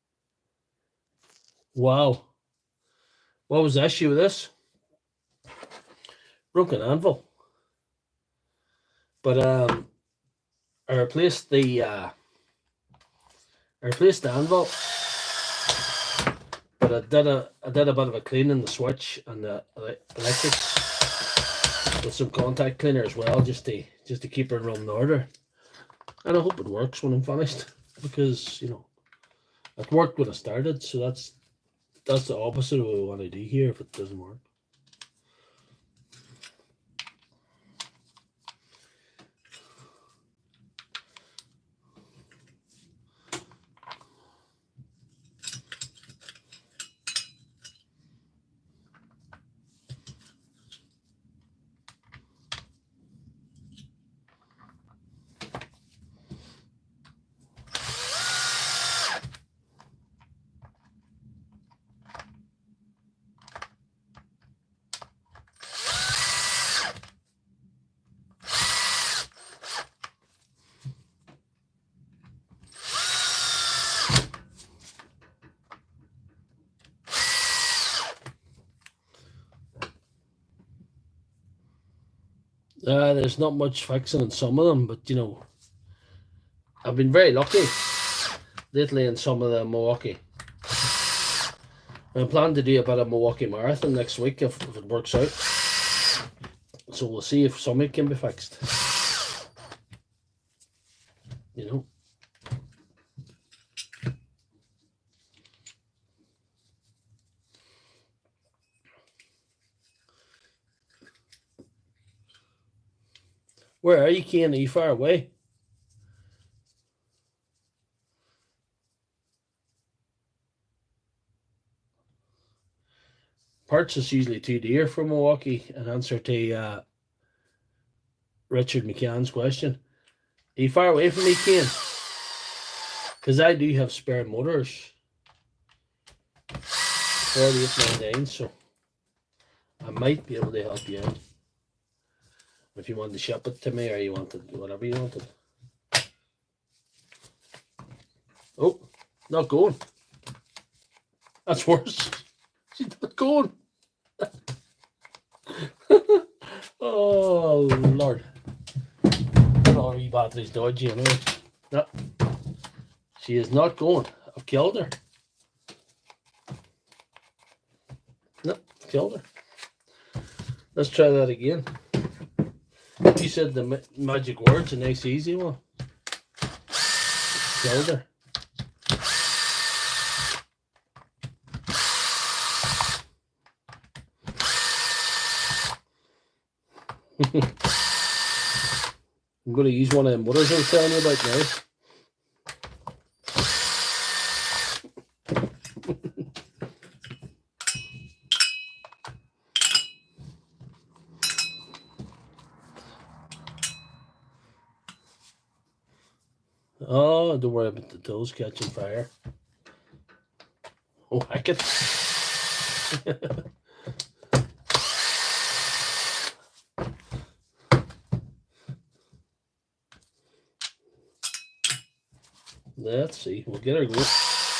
Wow. What was the issue with this? Broken anvil. But I replaced the anvil. But I did a bit of a clean in the switch and the electrics with some contact cleaner as well, just to keep it running order. And I hope it works when I'm finished, because it worked when I started, so that's the opposite of what we want to do here if it doesn't work. There's not much fixing in some of them, but I've been very lucky lately in some of the Milwaukee. I plan to do a bit of Milwaukee Marathon next week if it works out. So we'll see if some of it can be fixed. Where are you, Kane? Are you far away? Parts is usually too dear for Milwaukee, in answer to Richard McCann's question. Are you far away from me, Kane? Because I do have spare motors. 4899, so I might be able to help you out. If you want to ship it to me, or you wanted whatever you wanted. Oh, not going. That's worse. She's not going. Oh Lord. All wee battery's dodgy anyway. No. She is not going. I've killed her. No, killed her. Let's try that again. You said the magic words, a nice easy one. Killed her. I'm going to use one of them motors I was telling you about now. Oh, don't worry about the tools catching fire. Oh, heck it. Let's see. We'll get her going.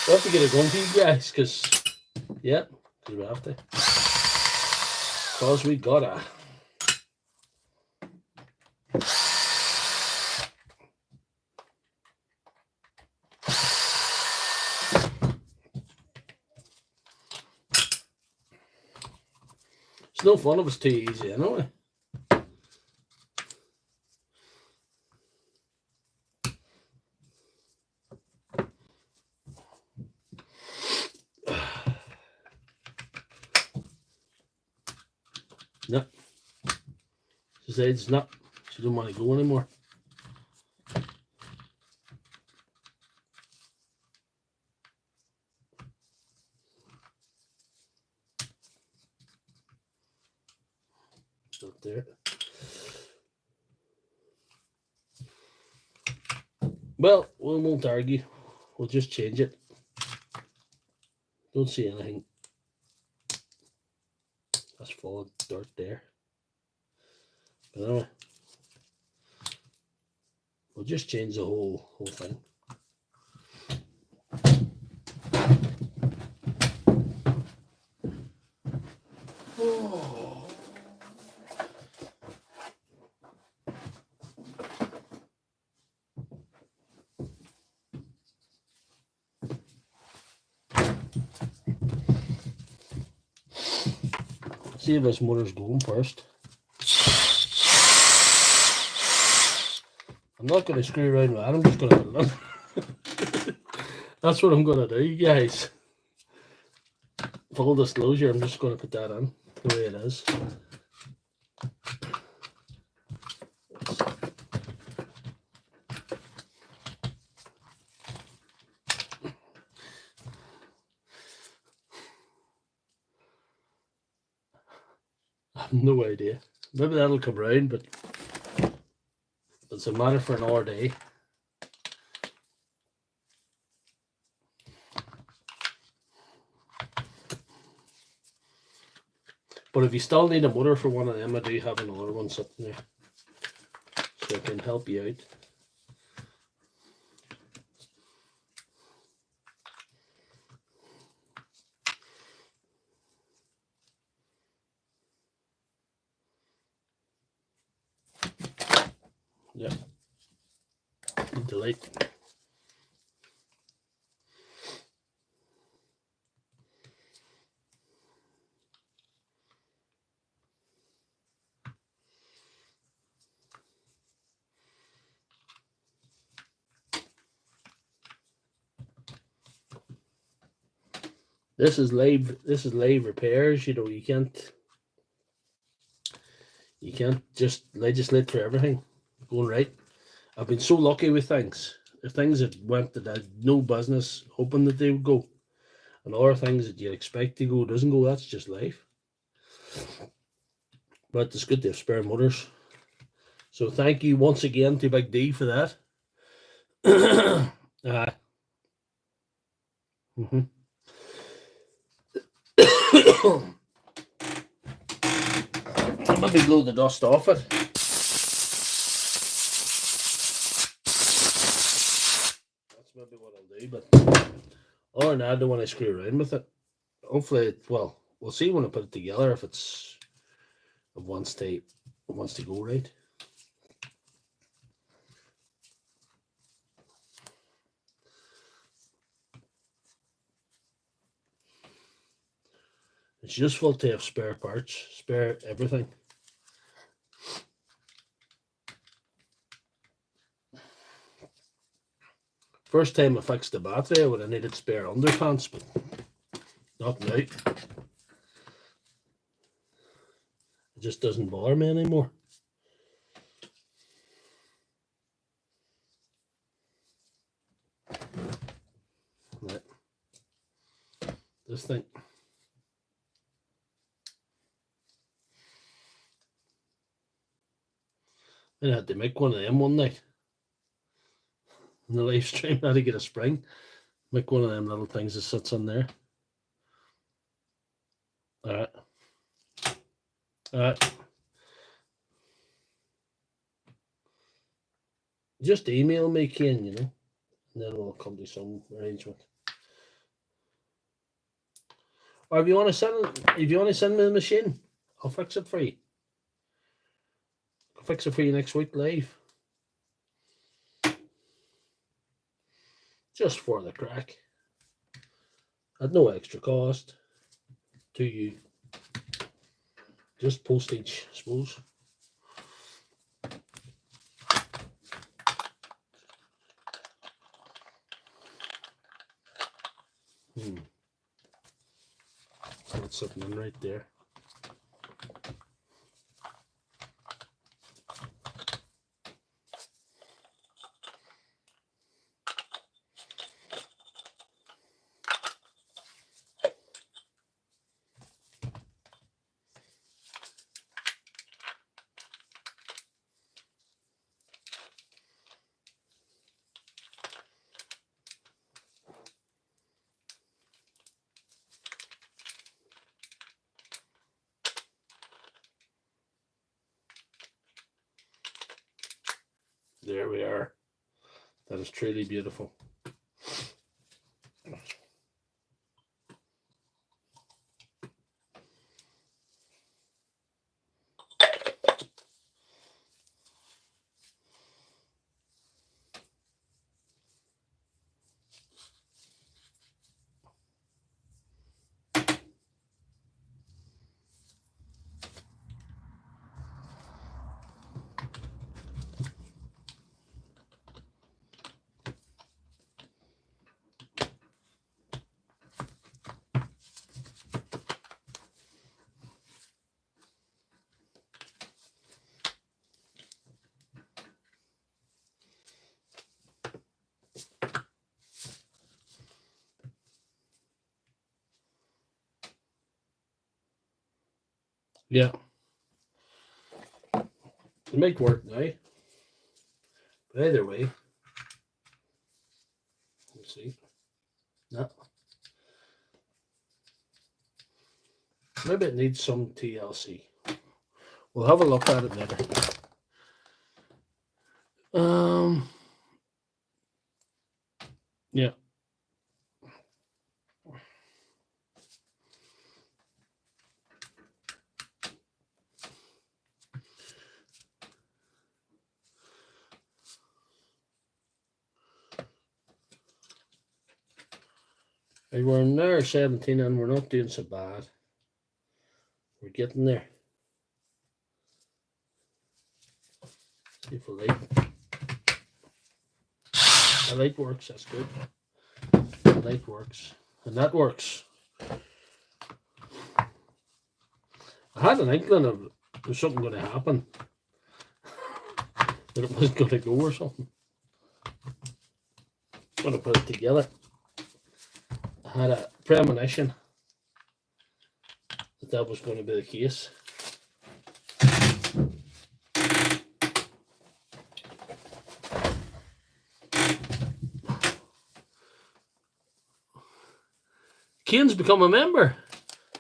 We'll have to get her going for you guys, because we have to. Because we gotta. It's no fun if it's too easy anyway. No. She said it's not. She don't want to go anymore. Up there. Well, we won't argue. We'll just change it. Don't see anything. That's full of dirt there. But anyway, we'll just change the whole thing. Oh. See if this motor's going first. I'm not going to screw around with that, I'm just going to put it on. That's what I'm going to do, guys. Full disclosure, I'm just going to put that on the way it is. I have no idea. Maybe that'll come round, but it's a matter for another day. But if you still need a motor for one of them, I do have another one sitting there, so I can help you out. Yeah. Delete. This is live repairs, you know, you can't just legislate for everything going right. I've been so lucky with things. If things had went that I had no business hoping that they would go, and other things that you expect to go doesn't go, that's just life. But it's good to have spare motors. So thank you once again to Big D for that. Maybe blow the dust off it. That's maybe what I'll do, but other than that, I don't want to screw around with it. Hopefully, well, we'll see when I put it together if it wants to go right. It's useful to have spare parts, spare everything. First time I fixed the battery, I would have needed spare underpants, but not now. It just doesn't bother me anymore. Right. This thing. I had to make one of them one night. In the live stream, I had to get a spring. Make one of them little things that sits on there. Alright. Alright. Just email me, Ken, you know, and then we'll come to some arrangement. Or if you want to send me the machine, I'll fix it for you. I'll fix it for you next week live. Just for the crack. At no extra cost to you. Just postage, I suppose. That's something right there. There we are. That is truly beautiful. Yeah. It might work now. But either way. Let's see. No. Maybe it needs some TLC. We'll have a look at it later. Yeah. Right, we're in there 17 and we're not doing so bad. We're getting there. See if the light works, that's good. The light works. And that works. I had an inkling of there's something going to happen. That it was going to go or something. I'm going to put it together. I had a premonition that was going to be the case. Kane's become a member.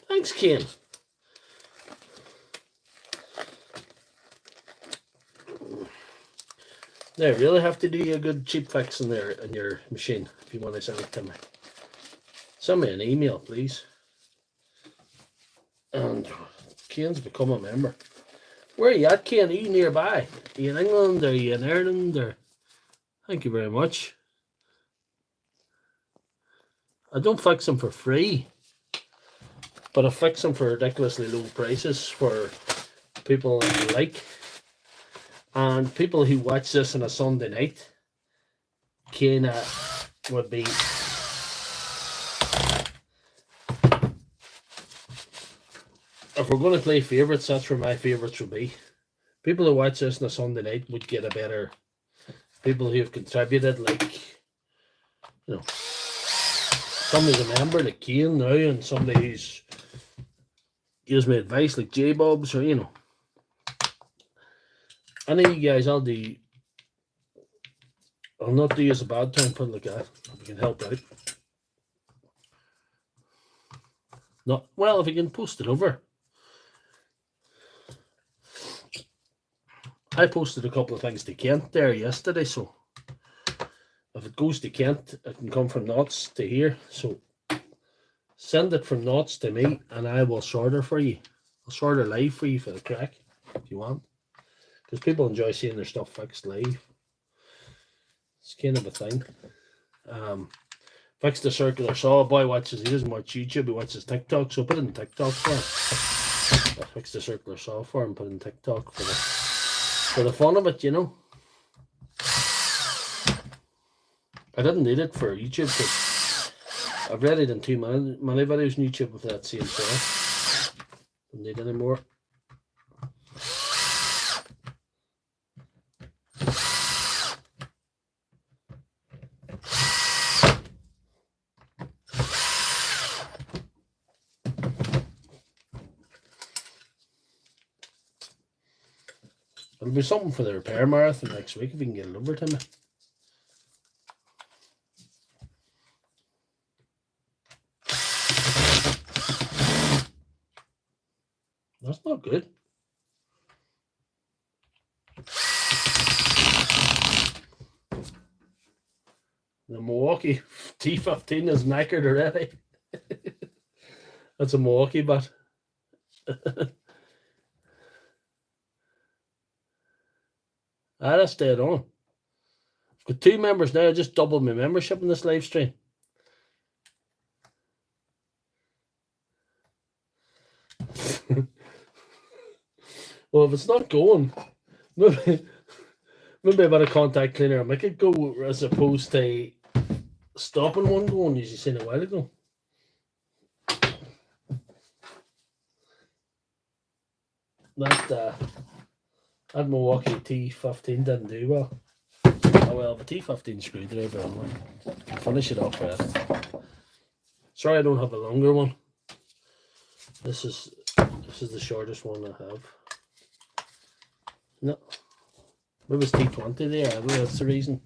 Thanks, Kane. They really have to do a good cheap fix in there in your machine if you want to send it to me. Send me an email, please. And Kane's become a member. Where are you at, Kane? Are you nearby? Are you in England? Are you in Ireland? Or... Thank you very much. I don't fix them for free, but I fix them for ridiculously low prices for people that I like. And people who watch this on a Sunday night, Kane would be... If we're going to play favourites, that's where my favourites would be. People who watch this on a Sunday night would get a better... People who have contributed, like, you know, somebody's a member like Kane now, and somebody who's gives me advice like J-Bobs, or, you know. Any of you guys, I'll not do you as a bad time, put it like that. If we can help out. Not well, if you can post it over. I posted a couple of things to Kent there yesterday, so if it goes to Kent, it can come from Knots to here. So send it from Knots to me, and I will sort it for you. I'll sort it live for you for the crack, if you want. Because people enjoy seeing their stuff fixed live. It's kind of a thing. Fix the circular saw. Boy watches, he doesn't watch YouTube, he watches TikTok, so put it in TikTok for him. I fixed the circular saw for him, put it in TikTok for the fun of it, you know. I didn't need it for YouTube because I've read it in too many videos on YouTube with that same saw. Don't need any more. It'll be something for the repair marathon next week if you can get it over to me. That's not good. The Milwaukee T15 is knackered already. That's a Milwaukee bat. That's dead on. I've got 2 members now. I just doubled my membership in this live stream. Well, if it's not going, maybe a bit of contact cleaner make it go as opposed to stopping one going, as you seen a while ago. That Milwaukee T15 didn't do well. Oh well, the T15 screwdriver anyway. Finish it off with it. Sorry I don't have a longer one. This is This is the shortest one I have. No. Maybe it's T20 there. I don't know, that's the reason.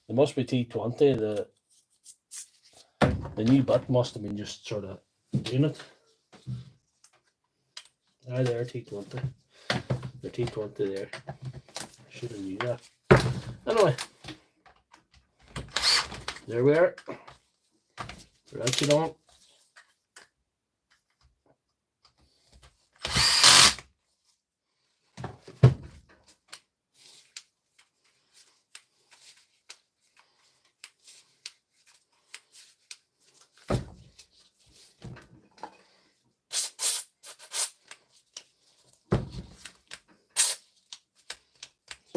It must be T20. The new bit must have been just sort of doing it. Ah, there, T20. The T20 there. Should have knew that. Anyway. There we are. Ratchet on.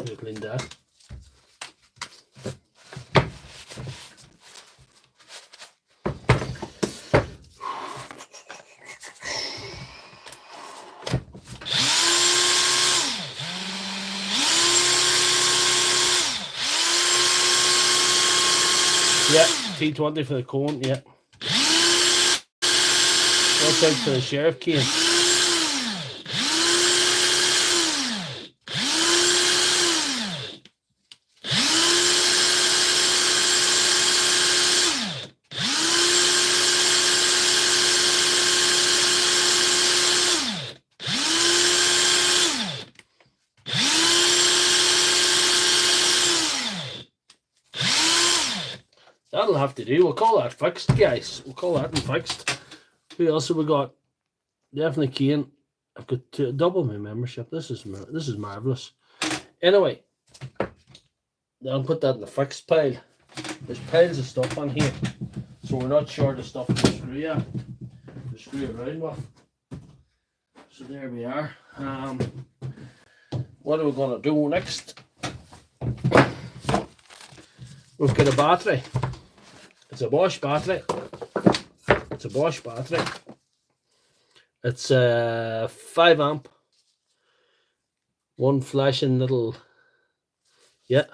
So clean that. Yeah, T20 for the cone, yeah. Watch out for the sheriff cane. That'll have to do. We'll call that fixed, guys. We'll call that fixed. Who else have we got? Definitely Kane. I've got to double my membership. This is marvelous. Anyway, I'll put that in the fixed pile. There's piles of stuff on here, so we're not short of stuff to screw around with. So there we are. What are we going to do next? We've got a battery. It's a Bosch battery. It's a 5 amp. One flashing little, yeah.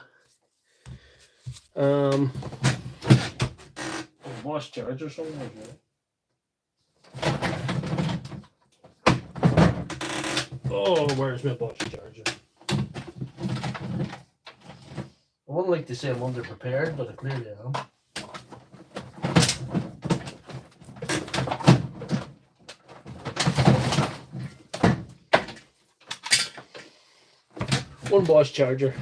Bosch charger somewhere. Oh, where's my Bosch charger? I wouldn't like to say I'm underprepared, but I clearly am. One Bosch charger.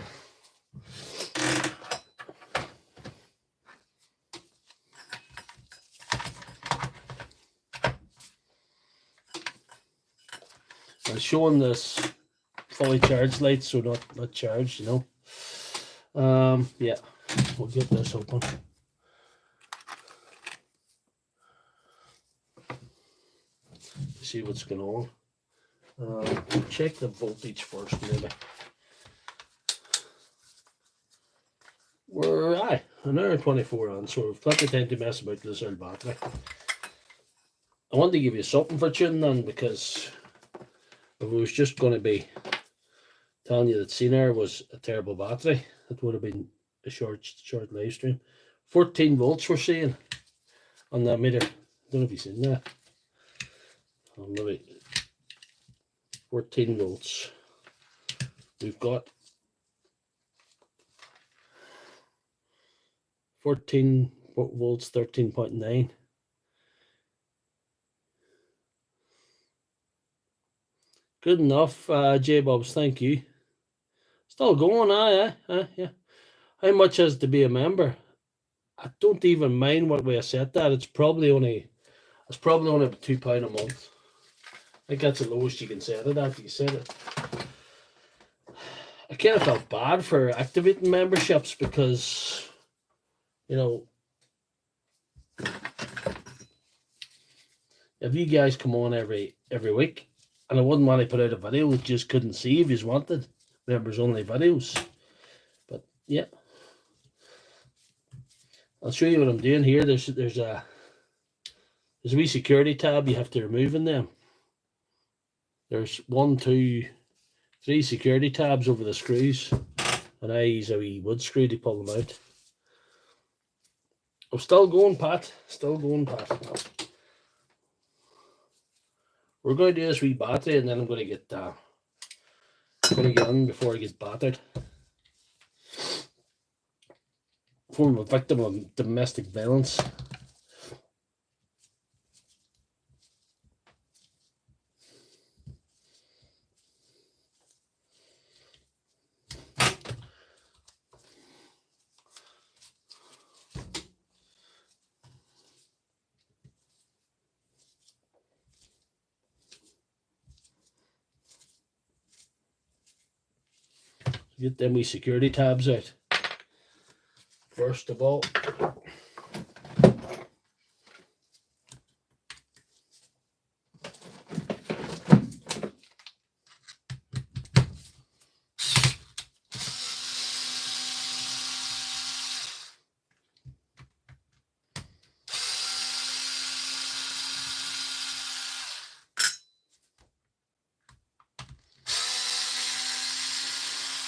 I'm showing this fully charged light, so not charged, you know. Yeah, we'll get this open. See what's going on. We'll check the voltage first, maybe. We're an hour and 24 on, so we've plenty of time to mess about this old battery. I wanted to give you something for tuning in, because if it was just going to be telling you that Sinar was a terrible battery, it would have been a short live stream. 14 volts we're seeing on that meter. I don't know if you've seen that. Maybe 14 volts. We've got 14 volts, 13.9. Good enough, J-Bobs, thank you. Still going, yeah. How much has to be a member? I don't even mind what way I set that. It's probably only about £2 a month. I think that's the lowest you can set it at. You set it. I kind of felt bad for activating memberships, because, you know, if you guys come on every week, and I wouldn't want to put out a video, we just couldn't see if you wanted members only videos. But yeah, I'll show you what I'm doing here. There's a wee security tab you have to remove in them. There's 1, 2, 3 security tabs over the screws, and I use a wee wood screw to pull them out. I'm still going, Pat. Still going, Pat. we're going to do this wee battery, and then I'm going to get in before I get battered. Before I'm a victim of domestic violence. Get them wee security tabs out. First of all.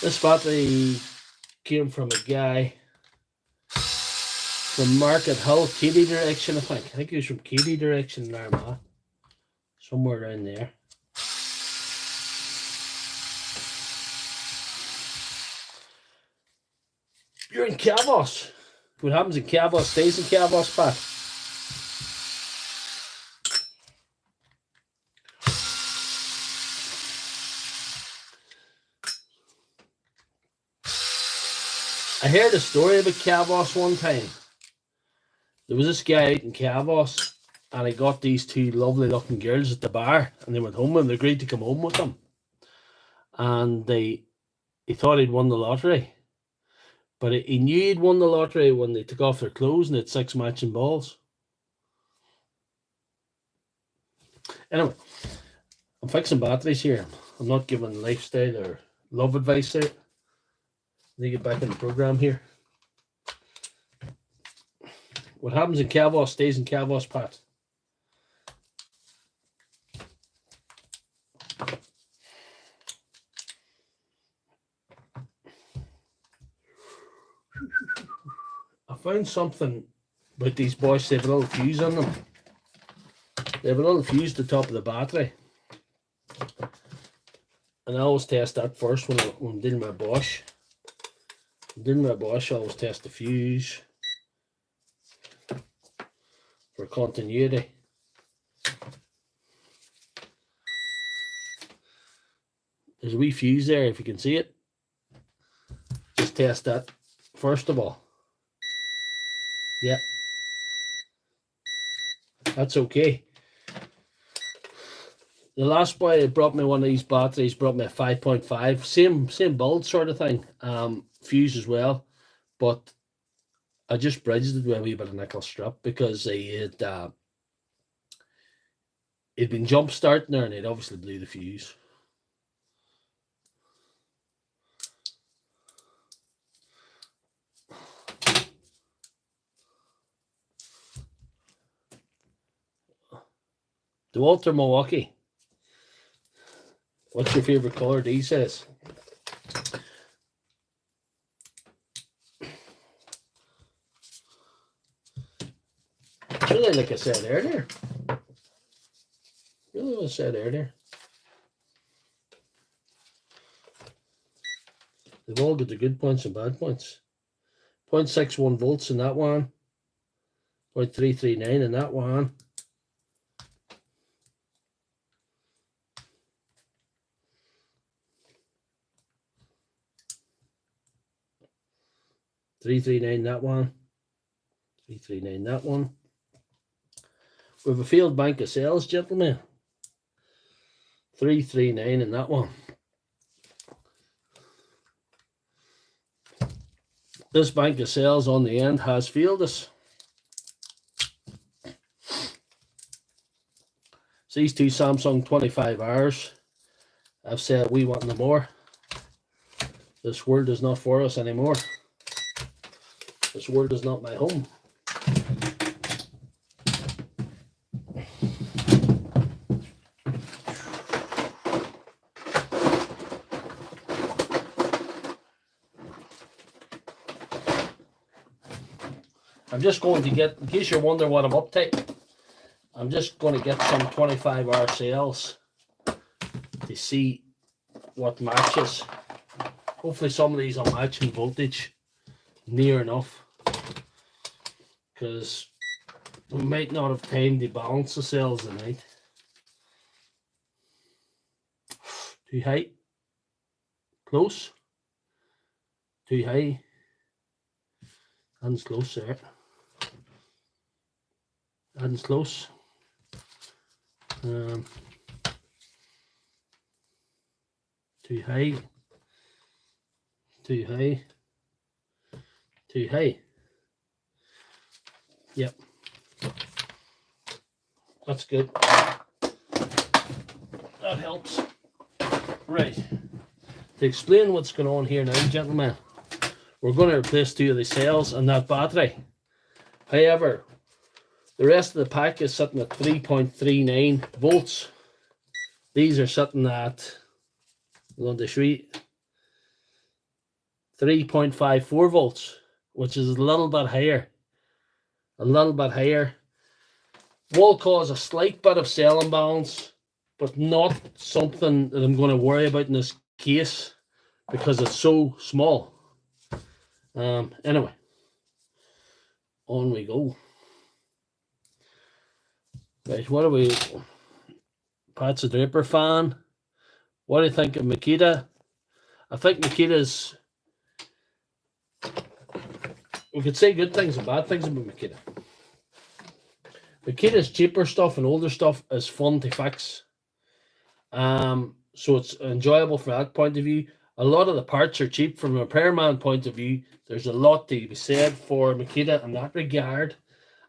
This battery came from a guy from Market Hill, Katy direction, I think he was from Katy direction in Armagh. Somewhere around there. You're in Cavos. What happens in Cavos stays in Cavos, Pat. I heard a story about Cavos one time. There was this guy out in Cavos, and he got these two lovely looking girls at the bar, and they went home and they agreed to come home with them. And he thought he'd won the lottery. But he knew he'd won the lottery when they took off their clothes and they had 6 matching balls. Anyway, I'm fixing batteries here. I'm not giving lifestyle or love advice there. Let me get back in the program here. What happens in Cavos stays in Cavos, Pat. I found something about these Bosch. They have a little fuse on them. They have a little fuse at the top of the battery. And I always test that first when I'm dealing with Bosch. When dealing with Bosch, I always test the fuse for continuity. There's a wee fuse there, if you can see it. Just test that first of all. Yeah, that's okay. The last boy brought me one of these batteries, brought me a 5.5, same build sort of thing, fuse as well, but I just bridged it with a wee bit of nickel strip because he'd been jump starting there and it obviously blew the fuse. The Walter Milwaukee. What's your favorite color? D says. It's really like I said earlier. Really what I said earlier. They've all got the good points and bad points. 0.61 volts in that one. 0.339 in that one. .339 that one. 339 that one. We have a field bank of cells, gentlemen. 339 in that one. This bank of cells on the end has failed us. So these two Samsung 25Rs, I've said we want no more. This world is not for us anymore. This world is not my home. I'm just going to get, in case you're wondering what I'm up to, I'm just going to get some 25-hour cells to see what matches. Hopefully some of these will match in voltage near enough, because we might not have time to balance the cells tonight. Too high, close, too high, and close there, and close. Too high, too high, too high. Yep, that's good. That helps. Right, to explain what's going on here now, gentlemen, we're going to replace 2 of the cells and that battery. However, the rest of the pack is sitting at 3.39 volts. These are sitting at, I'm going to show you, 3.54 volts, which is a little bit higher. A little bit higher. Will cause a slight bit of cell imbalance, but not something that I'm going to worry about in this case because it's so small. Anyway, on we go. Right, what are we? Pat's a Draper fan. What do you think of Makita? I think Makita's, we could say good things and bad things about Makita. Makita's cheaper stuff and older stuff is fun to fix. So it's enjoyable from that point of view. A lot of the parts are cheap from a repairman point of view. There's a lot to be said for Makita in that regard.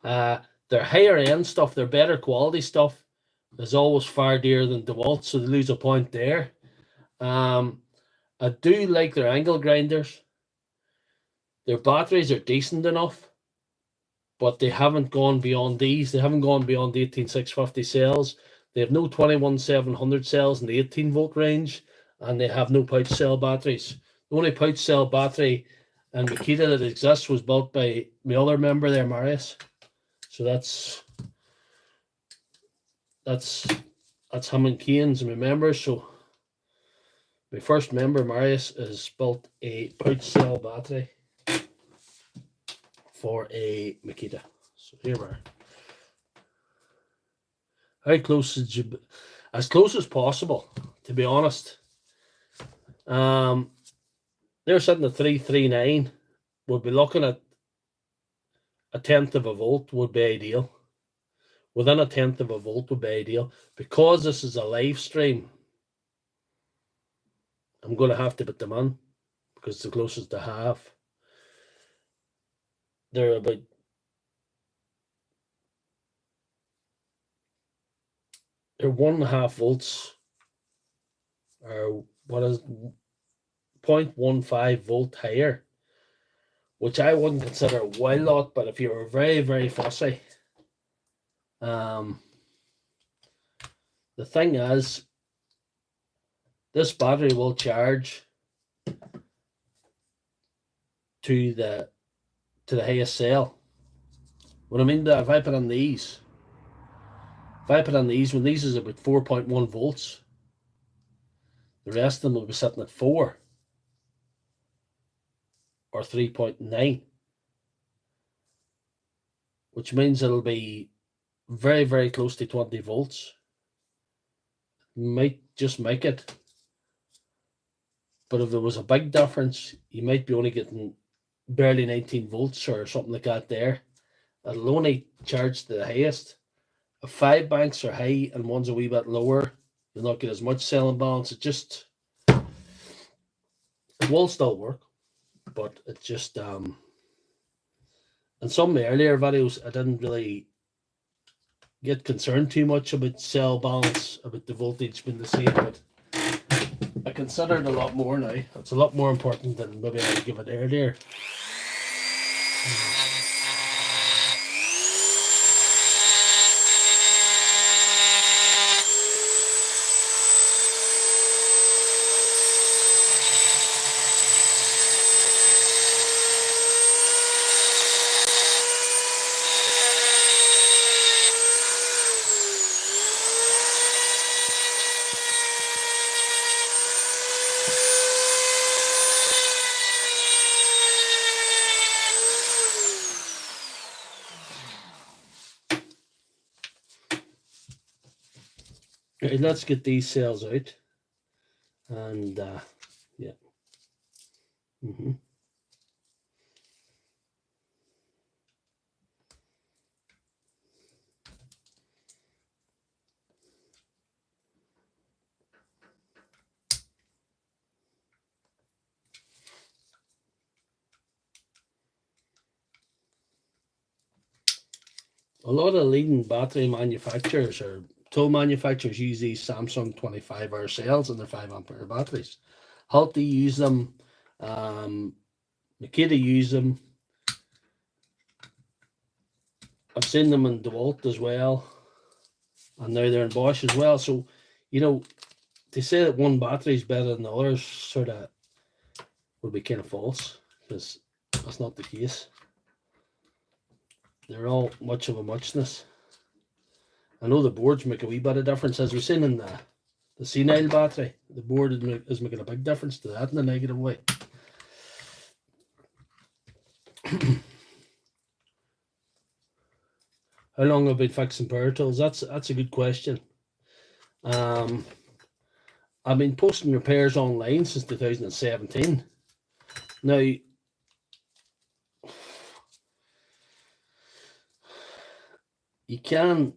Their higher end stuff, their better quality stuff, is always far dearer than DeWalt, so they lose a point there. I do like their angle grinders. Their batteries are decent enough, but they haven't gone beyond these. They haven't gone beyond the 18650 cells. They have no 21700 cells in the 18 volt range, and they have no pouch cell batteries. The only pouch cell battery in Makita that exists was built by my other member there, Marius. So that's him and Kane's my members. So my first member, Marius, has built a pouch cell battery for a Makita. So here we are. How close is you? As close as possible, to be honest. They're sitting at 339. We'll be looking at 1/10 of a volt would be ideal. Within 1/10 of a volt would be ideal. Because this is a live stream, I'm going to have to put them on because it's the closest I have. They're about 1.5 volts, or what is 0.15 volt higher, which I wouldn't consider a wild lot, but if you were very, very fussy, the thing is, this battery will charge to the highest cell. What I mean, if I put on these, when these is about 4.1 volts, the rest of them will be sitting at 4 or 3.9, which means it'll be very, very close to 20 volts. Might just make it. But if there was a big difference, you might be only getting barely 19 volts or something like that there. It'll only charge to the highest. If 5 banks are high and one's a wee bit lower, you'll not get as much cell imbalance. It will still work, but it just in some of my earlier videos I didn't really get concerned too much about cell balance, about the voltage being the same, but I consider it a lot more now. It's a lot more important than maybe I give it earlier. Right, let's get these cells out. And yeah. A lot of leading battery manufacturers or tool manufacturers use these Samsung 25-hour cells in their 5 ampere batteries. Halti use them, Makita use them. I've seen them in DeWalt as well, and now they're in Bosch as well. So, they say that one battery is better than the others sort of would be kind of false, because that's not the case. They're all much of a muchness. I know the boards make a wee bit of difference, as we've seen in the senile battery. The board is making a big difference to that in a negative way. How long have I been fixing power tools? That's a good question. I've been posting repairs online since 2017. Now, you can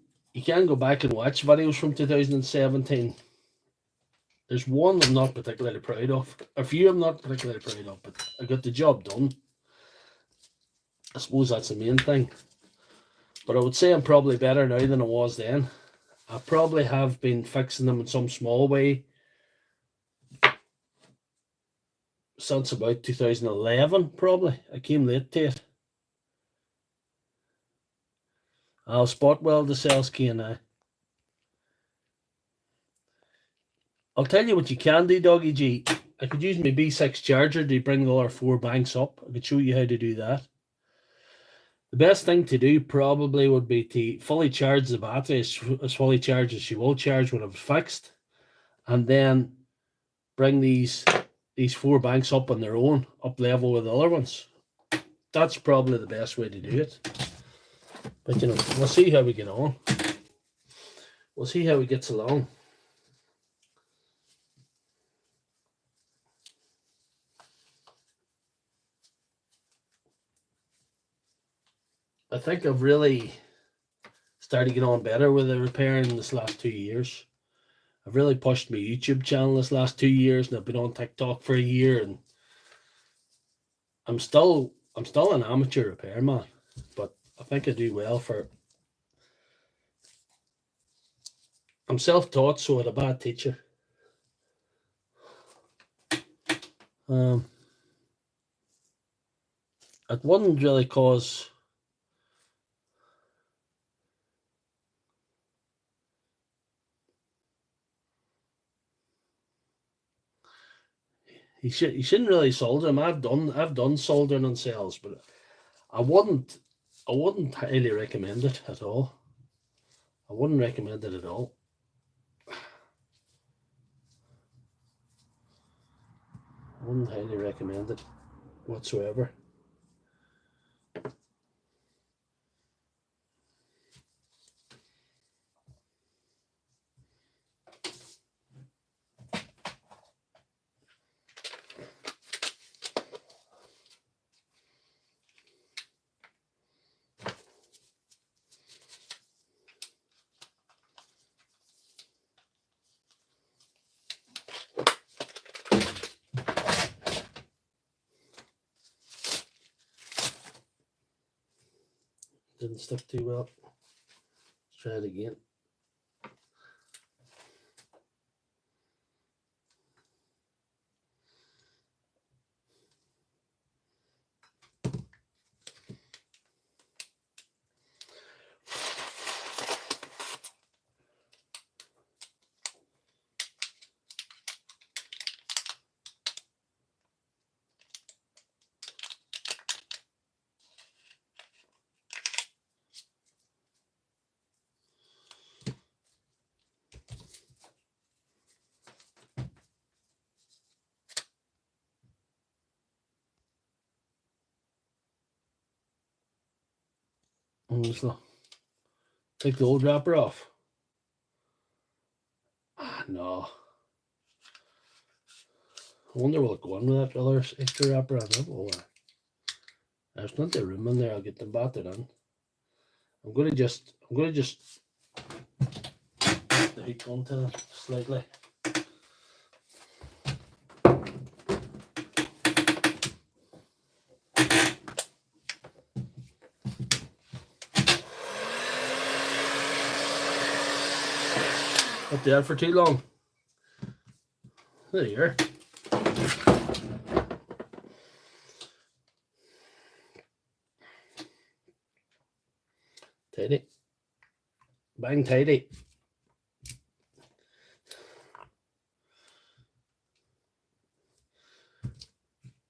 go back and watch videos from 2017. There's one I'm not particularly proud of. A few I'm not particularly proud of, but I got the job done. I suppose that's the main thing. But I would say I'm probably better now than I was then. I probably have been fixing them in some small way since about 2011, probably. I came late to it. I'll spot weld the cells key now. I'll tell you what you can do, Doggy G. I could use my B6 charger to bring all our 4 banks up. I could show you how to do that. The best thing to do probably would be to fully charge the battery as fully charged as she will charge when it's fixed, and then bring these 4 banks up on their own, up level with the other ones. That's probably the best way to do it. But we'll see how we get on. We'll see how it gets along. I think I've really started to get on better with the repairing this last 2 years. I've really pushed my YouTube channel this last 2 years, and I've been on TikTok for a year, and I'm still an amateur repairman, but I think I do well for it. I'm self-taught, so I had a bad teacher. It wouldn't really cause you shouldn't really solder them. I've done soldering on cells, but I wouldn't highly recommend it at all. I wouldn't recommend it at all. I wouldn't highly recommend it whatsoever. Didn't stick too well. Let's try it again. Take the old wrapper off. No. I wonder will it go in with that other extra wrapper on it? Oh, there's plenty of room in there. I'll get them battered in. I'm gonna just the heat onto it slightly. Up there for too long. There you are. Tidy. Bang tidy.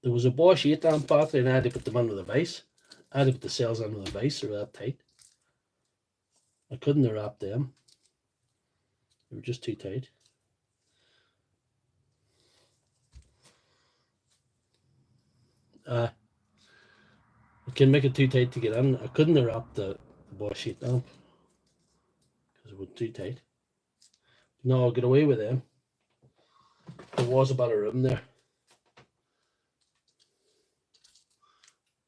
There was a Bosch 8 amp battery and I had to put them under the vise. I had to put the cells under the vise, they were that tight. I couldn't have wrapped them. They were just too tight. I can make it too tight to get in. I couldn't have wrapped the Bosch 8 amp because it was too tight. No, I'll get away with them. There was a bit of room there.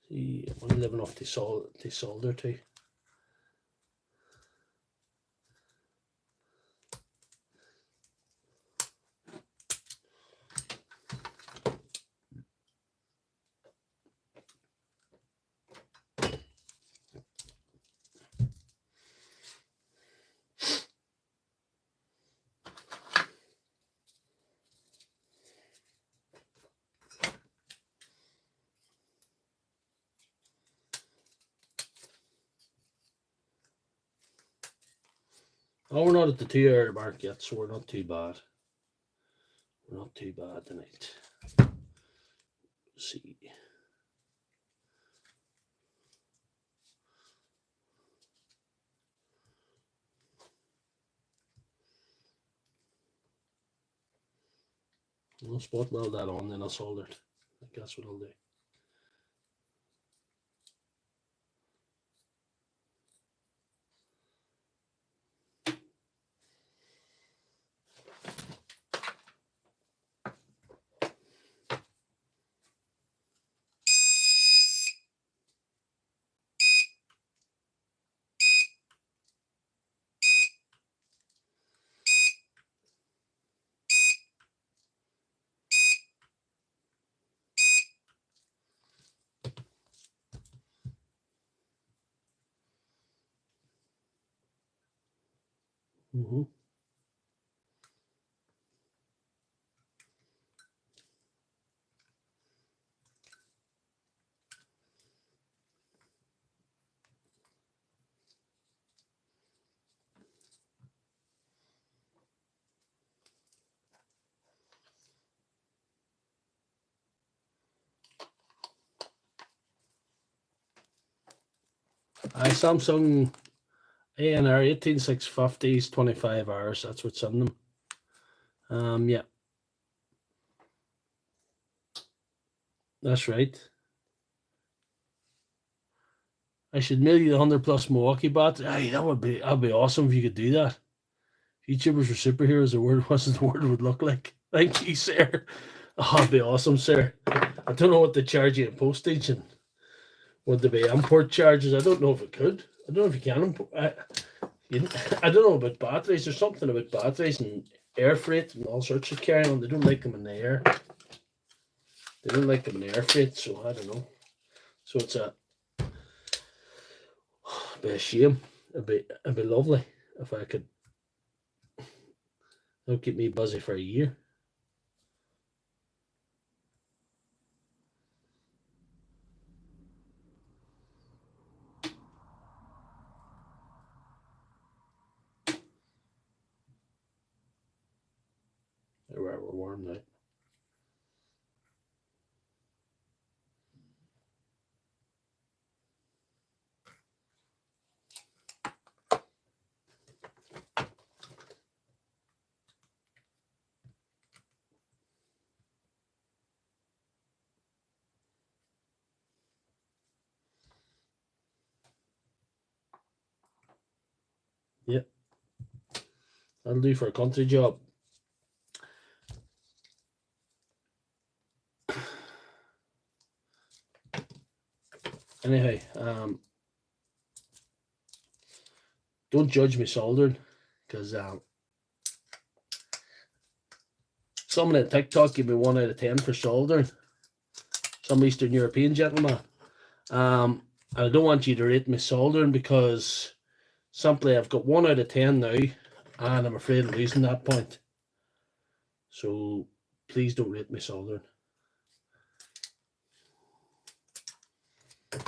See, I'm only living off the solder too. Oh, we're not at the 2 hour mark yet, so we're not too bad. We're not too bad tonight. Let's see. I'll spot weld that on, then I'll solder it. I think that's what I'll do. Samsung ANR 18650s, 25 hours. That's what's in them. Yeah, that's right. I should mail you the 100 plus Milwaukee battery. Aye, that'd be awesome if you could do that. YouTubers were superheroes. The word wasn't the word would look like. Thank you, sir. Oh, that'd be awesome, sir. I don't know what they charge you in postage and would there be import charges. I don't know if it could. I don't know if you can import. I don't know about batteries. There's something about batteries and air freight and all sorts of carry on. They don't like them in the air. They don't like them in air freight, so I don't know. So it's a be a shame. It'd be lovely if I could. That'll keep me busy for a year. We're warm now. Yep. That'll do for a country job. Anyhow, don't judge me soldering, because someone at TikTok gave me 1 out of 10 for soldering. Some Eastern European gentleman. I don't want you to rate me soldering, because simply I've got 1 out of 10 now, and I'm afraid of losing that point. So please don't rate me soldering. I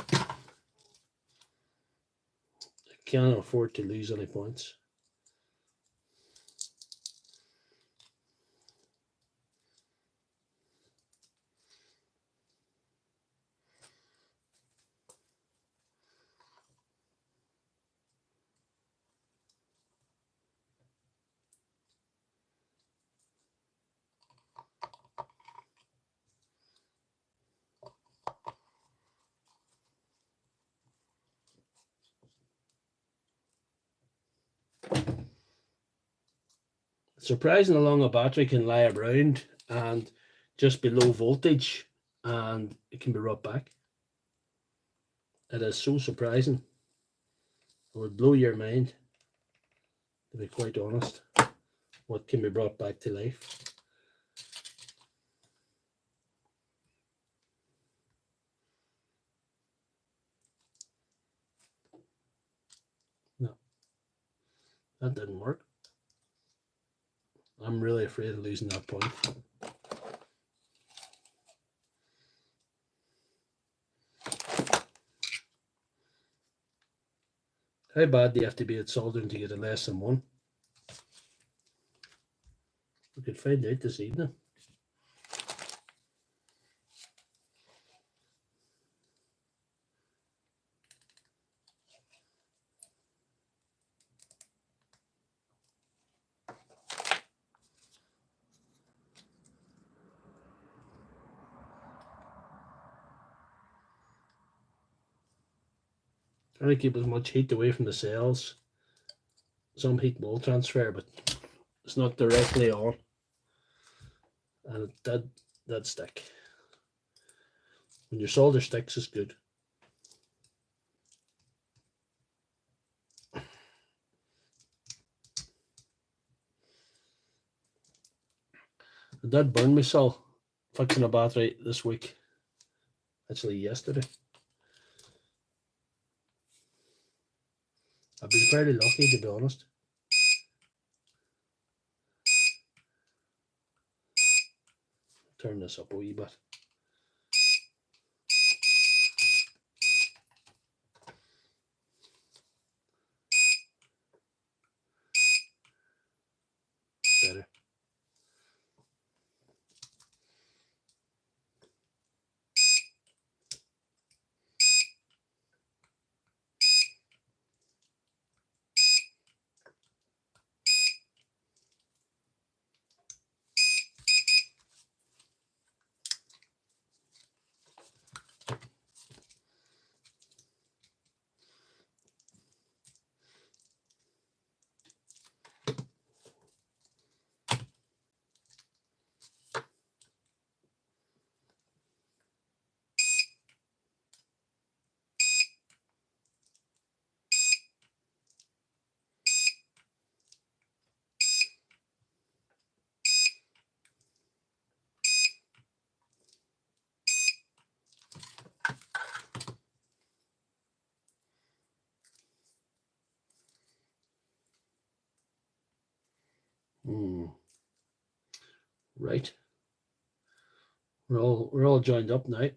can't afford to lose any points. Surprising how long a battery can lie around and just below voltage, and it can be brought back. It is so surprising. It would blow your mind, to be quite honest, what can be brought back to life. No, that didn't work. I'm really afraid of losing that point. How bad do you have to be at soldering to get a less than 1? We could find out this evening. Trying to keep as much heat away from the cells. Some heat will transfer, but it's not directly on. And that stick. When your solder sticks, is good. I did burn myself fixing a battery this week. Actually, yesterday. I've been fairly lucky, to be honest. Turn this up a wee bit. Better. Right. We're all joined up now.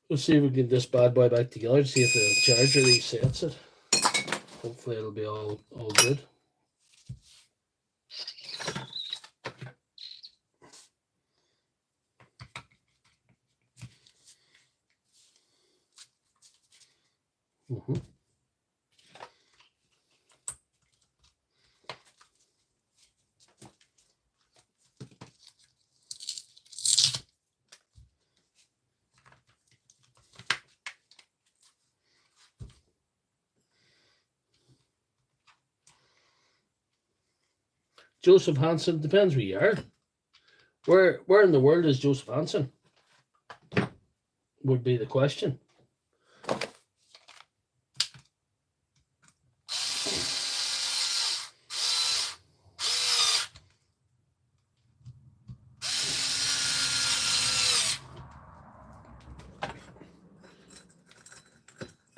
Let's see if we can get this bad boy back together, see if the charger resets it. Hopefully it'll be all good. Joseph Hansen, depends where you are. Where in the world is Joseph Hansen? would be the question.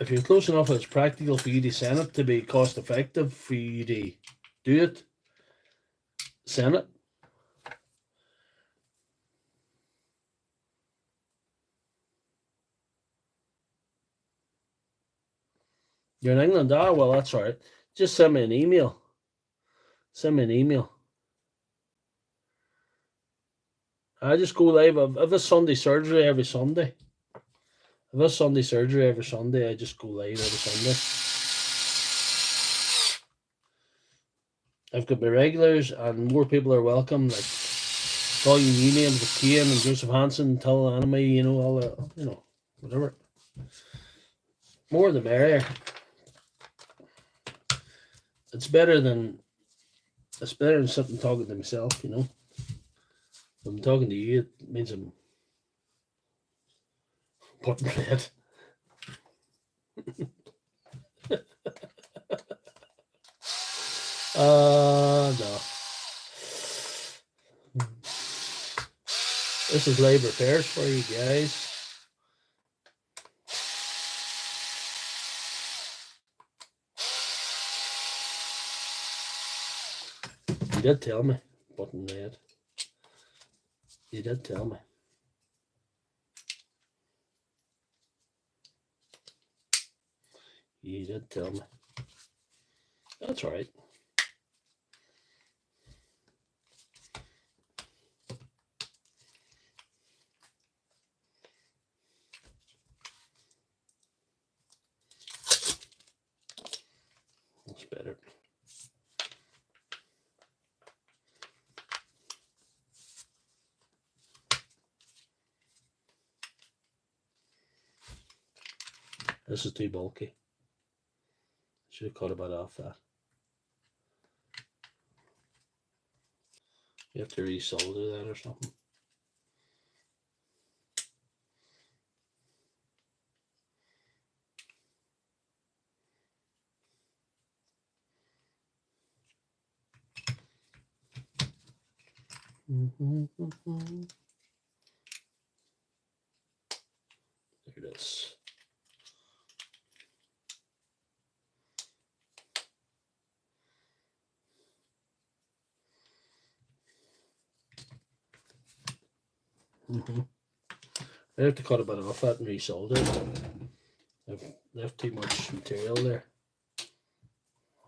If you're close enough, it's practical for you to send it to be cost effective for you to do it. Send it. You're in England? Ah, well, that's all right. Just send me an email. Send me an email. I just go live. I've a Sunday surgery every Sunday. I've a Sunday surgery every Sunday. I just go live every Sunday. I've got my regulars, and more people are welcome. Like all you new names, like Kane and Joseph Hansen, Till Enemy, you know, all the, you know, whatever. More the merrier. It's better than something talking to myself, you know. If I'm talking to you, it means I'm putting red. No. This is live repairs for you guys. You did tell me, button red. You did tell me. You did tell me. That's all right. That's better. This is too bulky. Should have cut a bit off that. You have to resolder that or something. There it is. I have to cut a bit off that and resolder it. I've left too much material there.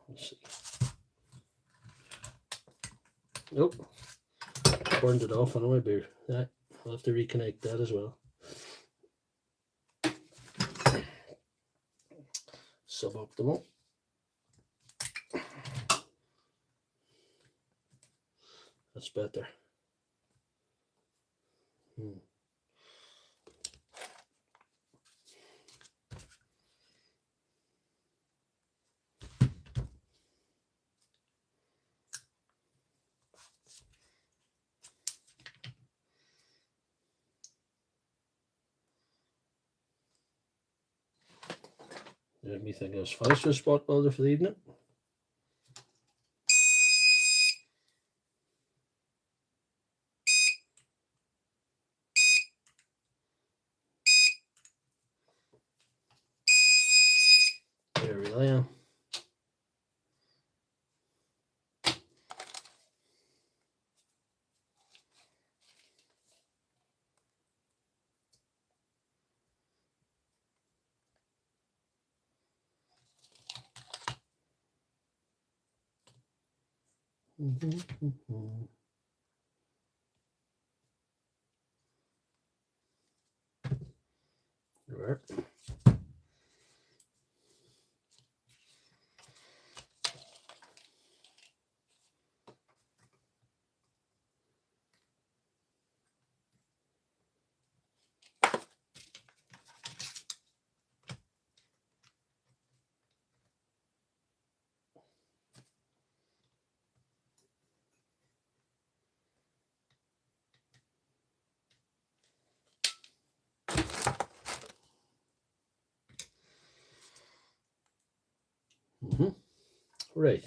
Let's see. Nope. Burned it off on my beer. That I'll have to reconnect that as well. Suboptimal. That's better. Let me think I was finished with spot welder for the evening. I really am. Right. Right.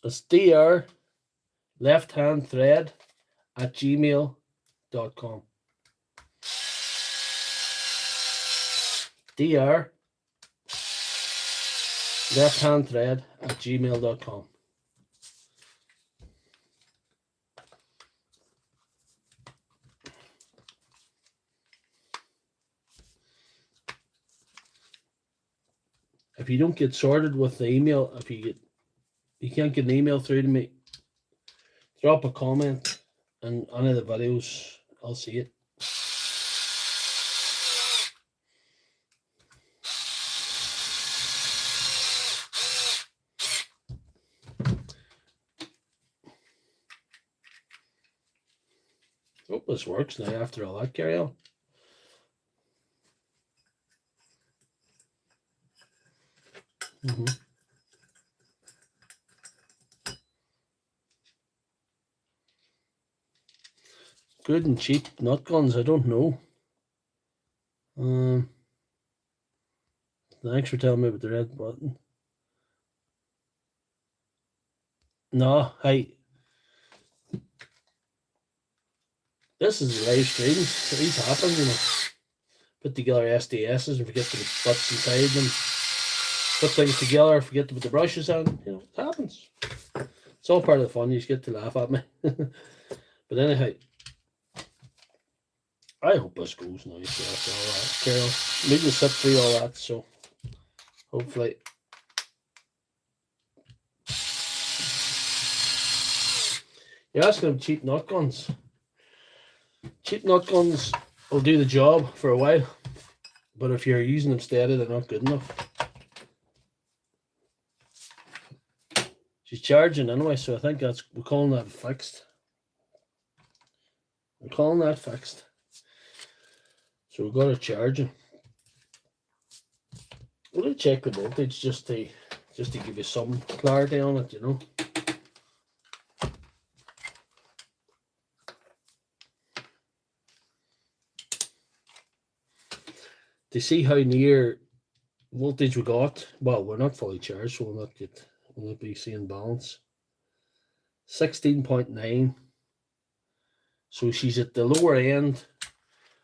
It's DR Lefthandthread at gmail.com. DR Lefthandthread at gmail.com. If you don't get sorted with the email, you can't get an email through to me, drop a comment and any of the videos, I'll see it. Hope this works now after all that carry on. Good and cheap nut guns, I don't know. Thanks for telling me about the red button. No, hey, this is a live stream. These happen, you know. Put together SDSs and forget to put butts inside them. Put things together, forget to put the brushes on. You know, it happens. It's all part of the fun. You just get to laugh at me. But anyhow, I hope this goes nice after all that. Carol, we just sit through all that, so hopefully. You're asking them cheap nut guns. Cheap nut guns will do the job for a while, but if you're using them steady, they're not good enough. She's charging anyway, so I think we're calling that fixed. We're calling that fixed. So we've got her charging. We're gonna check the voltage just to give you some clarity on it, you know. To see how near voltage we got. Well, we're not fully charged, so we'll not be seeing balance. 16.9. So she's at the lower end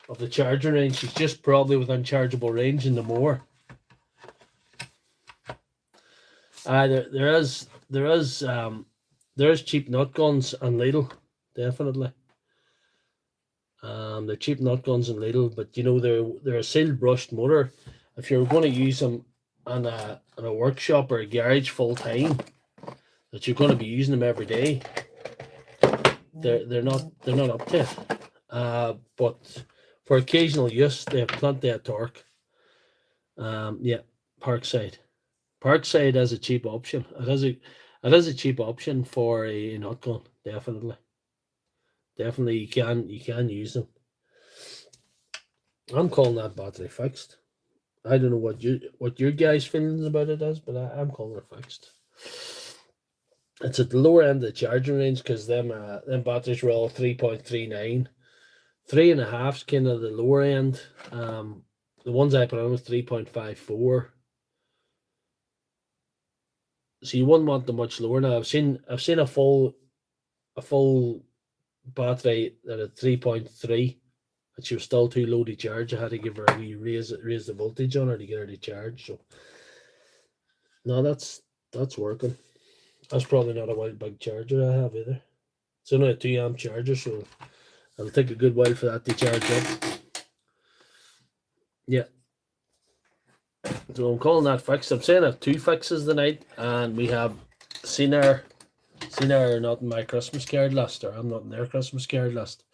of the charging range. She's just probably within chargeable range in the more. There is cheap nut guns and Lidl, definitely. They're cheap nut guns and Lidl, but you know they're a sealed brushed motor. If you're going to use them in a workshop or a garage full time, that you're going to be using them every day, they're not up to it. But for occasional use, they have plenty of torque. Yeah, Parkside is a cheap option. It is a cheap option for a nut gun, definitely. Definitely, you can use them. I'm calling that battery fixed. I don't know what your guys' feelings about it is, but I'm calling it fixed. It's at the lower end of the charging range because them batteries were all 3.39. 3.5 is kind of the lower end. The ones I put on was 3.54. So you wouldn't want them much lower. Now I've seen a full battery at 3.3, and she was still too low to charge. I had to give her a wee raise the voltage on her to get her to charge. So no, that's working. That's probably not a wild big charger I have either. It's only a 2 amp charger, so it'll take a good while for that to charge up. Yeah. So I'm calling that fixed. I'm saying I have 2 fixes tonight, and we have seen her not in my Christmas card list, or I'm not in their Christmas card list.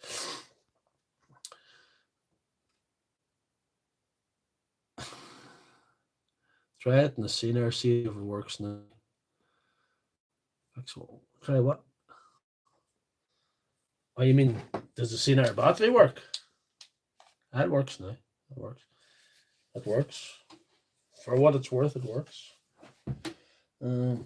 Try it in the scener, see if it works now. Try what? Oh, you mean, does the CNR battery work? That works now. It works. It works. For what it's worth, it works. I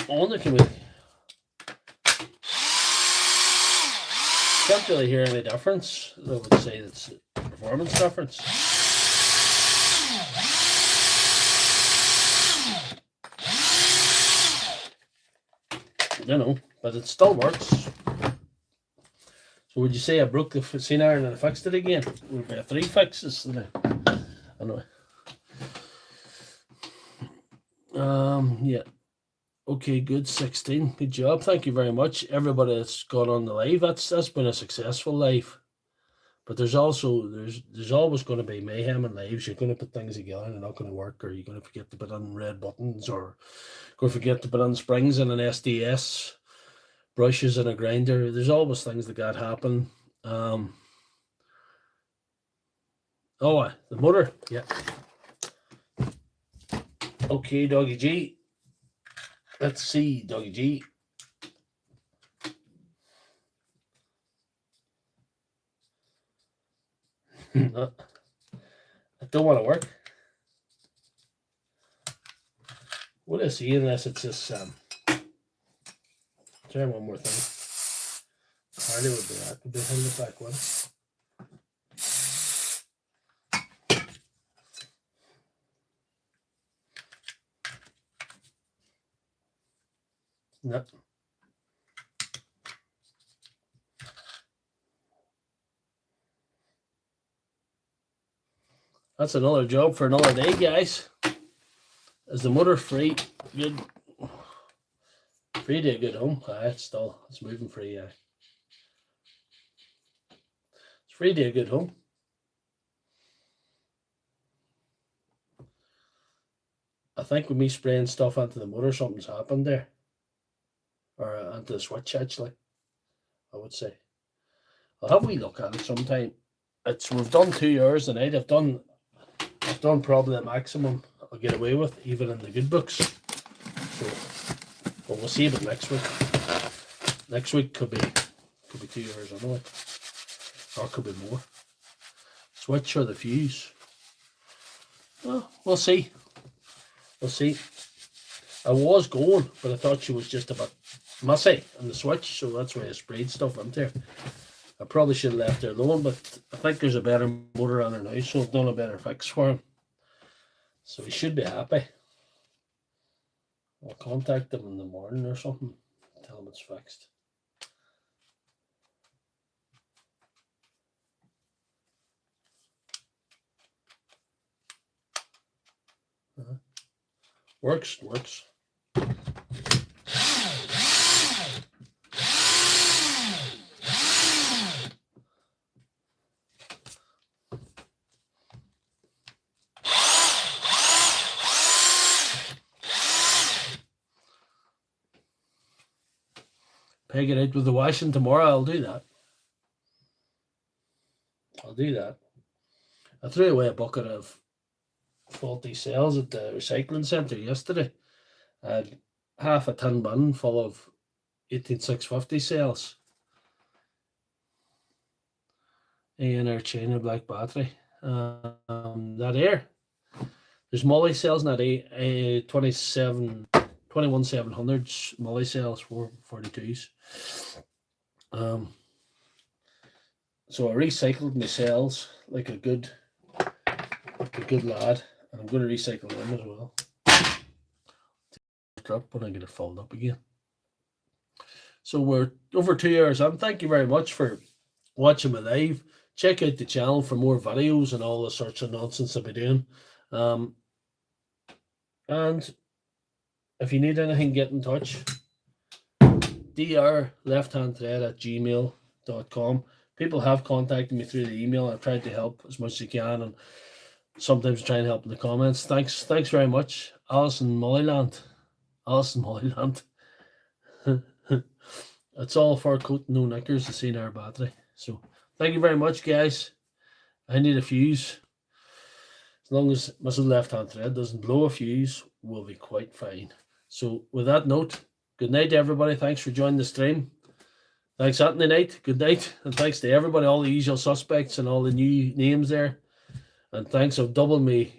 wonder, can we... Can't really hear any difference. I would say it's a performance difference. I don't know, but it still works. So would you say I broke the CNR and then I fixed it again? Would be 3 fixes now. Anyway. Yeah. Okay, good. 16. Good job. Thank you very much. Everybody that's got on the live, that's been a successful live. But there's always going to be mayhem in lives. You're going to put things together and they're not going to work, or you're going to forget to put on red buttons, or go forget to put on springs in an SDS, brushes in a grinder. There's always things that happen. Oh, the motor. Yeah. Okay, Doggy G. Let's see, Doggy G. It don't want to work. What I see unless it's just try one more thing. Hardly would be that. Would be held it back one. No. That's another job for another day, guys. Is the motor free? Good. Free to a good home. It's moving free. It's free to a good home. I think with me spraying stuff onto the motor, something's happened there. Or onto the switch, actually, I would say. I'll have a wee look at it sometime. We've done 2 hours tonight. I've done probably the maximum I'll get away with, even in the good books. So, but we'll see about next week. Next week could be 2 hours anyway, or could be more. Switch or the fuse. Well, we'll see. We'll see. I was going, but I thought she was just a bit mussy on the switch, so that's why I sprayed stuff into her. I probably should have left her alone, but I think there's a better motor on her now, so I've done a better fix for him. So he should be happy. I'll contact him in the morning or something, tell him it's fixed. Works. Peg it out with the washing tomorrow. I'll do that. I threw away a bucket of faulty cells at the recycling centre yesterday. I had half a tin bin full of 18650 cells. ANR China black battery. That air. There's Molly cells in that 21700s Molly cells, 442s. So I recycled my cells like a good lad, and I'm going to recycle them as well. Up when I get it filled up again. So we're over 2 hours on. Thank you very much for watching my live. Check out the channel for more videos and all the sorts of nonsense I'll be doing. And if you need anything, get in touch. drlefthandthread@gmail.com. People have contacted me through the email. I've tried to help as much as I can, and sometimes try and help in the comments. Thanks very much, Alison Mollyland. It's all fur coat, no knickers, the CNR battery. So thank you very much, guys. I need a fuse. As long as Mrs. Left Hand Thread doesn't blow a fuse, we'll be quite fine. So with that note, good night, everybody. Thanks for joining the stream. Thanks, Anthony Knight. Good night. And thanks to everybody, all the usual suspects and all the new names there. And thanks of double my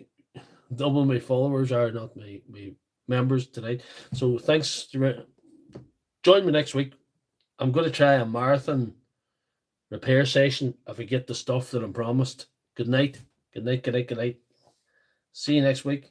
followers, are not my members tonight. So thanks. Join me next week. I'm going to try a marathon repair session if I get the stuff that I'm promised. Good night. Good night. Good night. Good night. See you next week.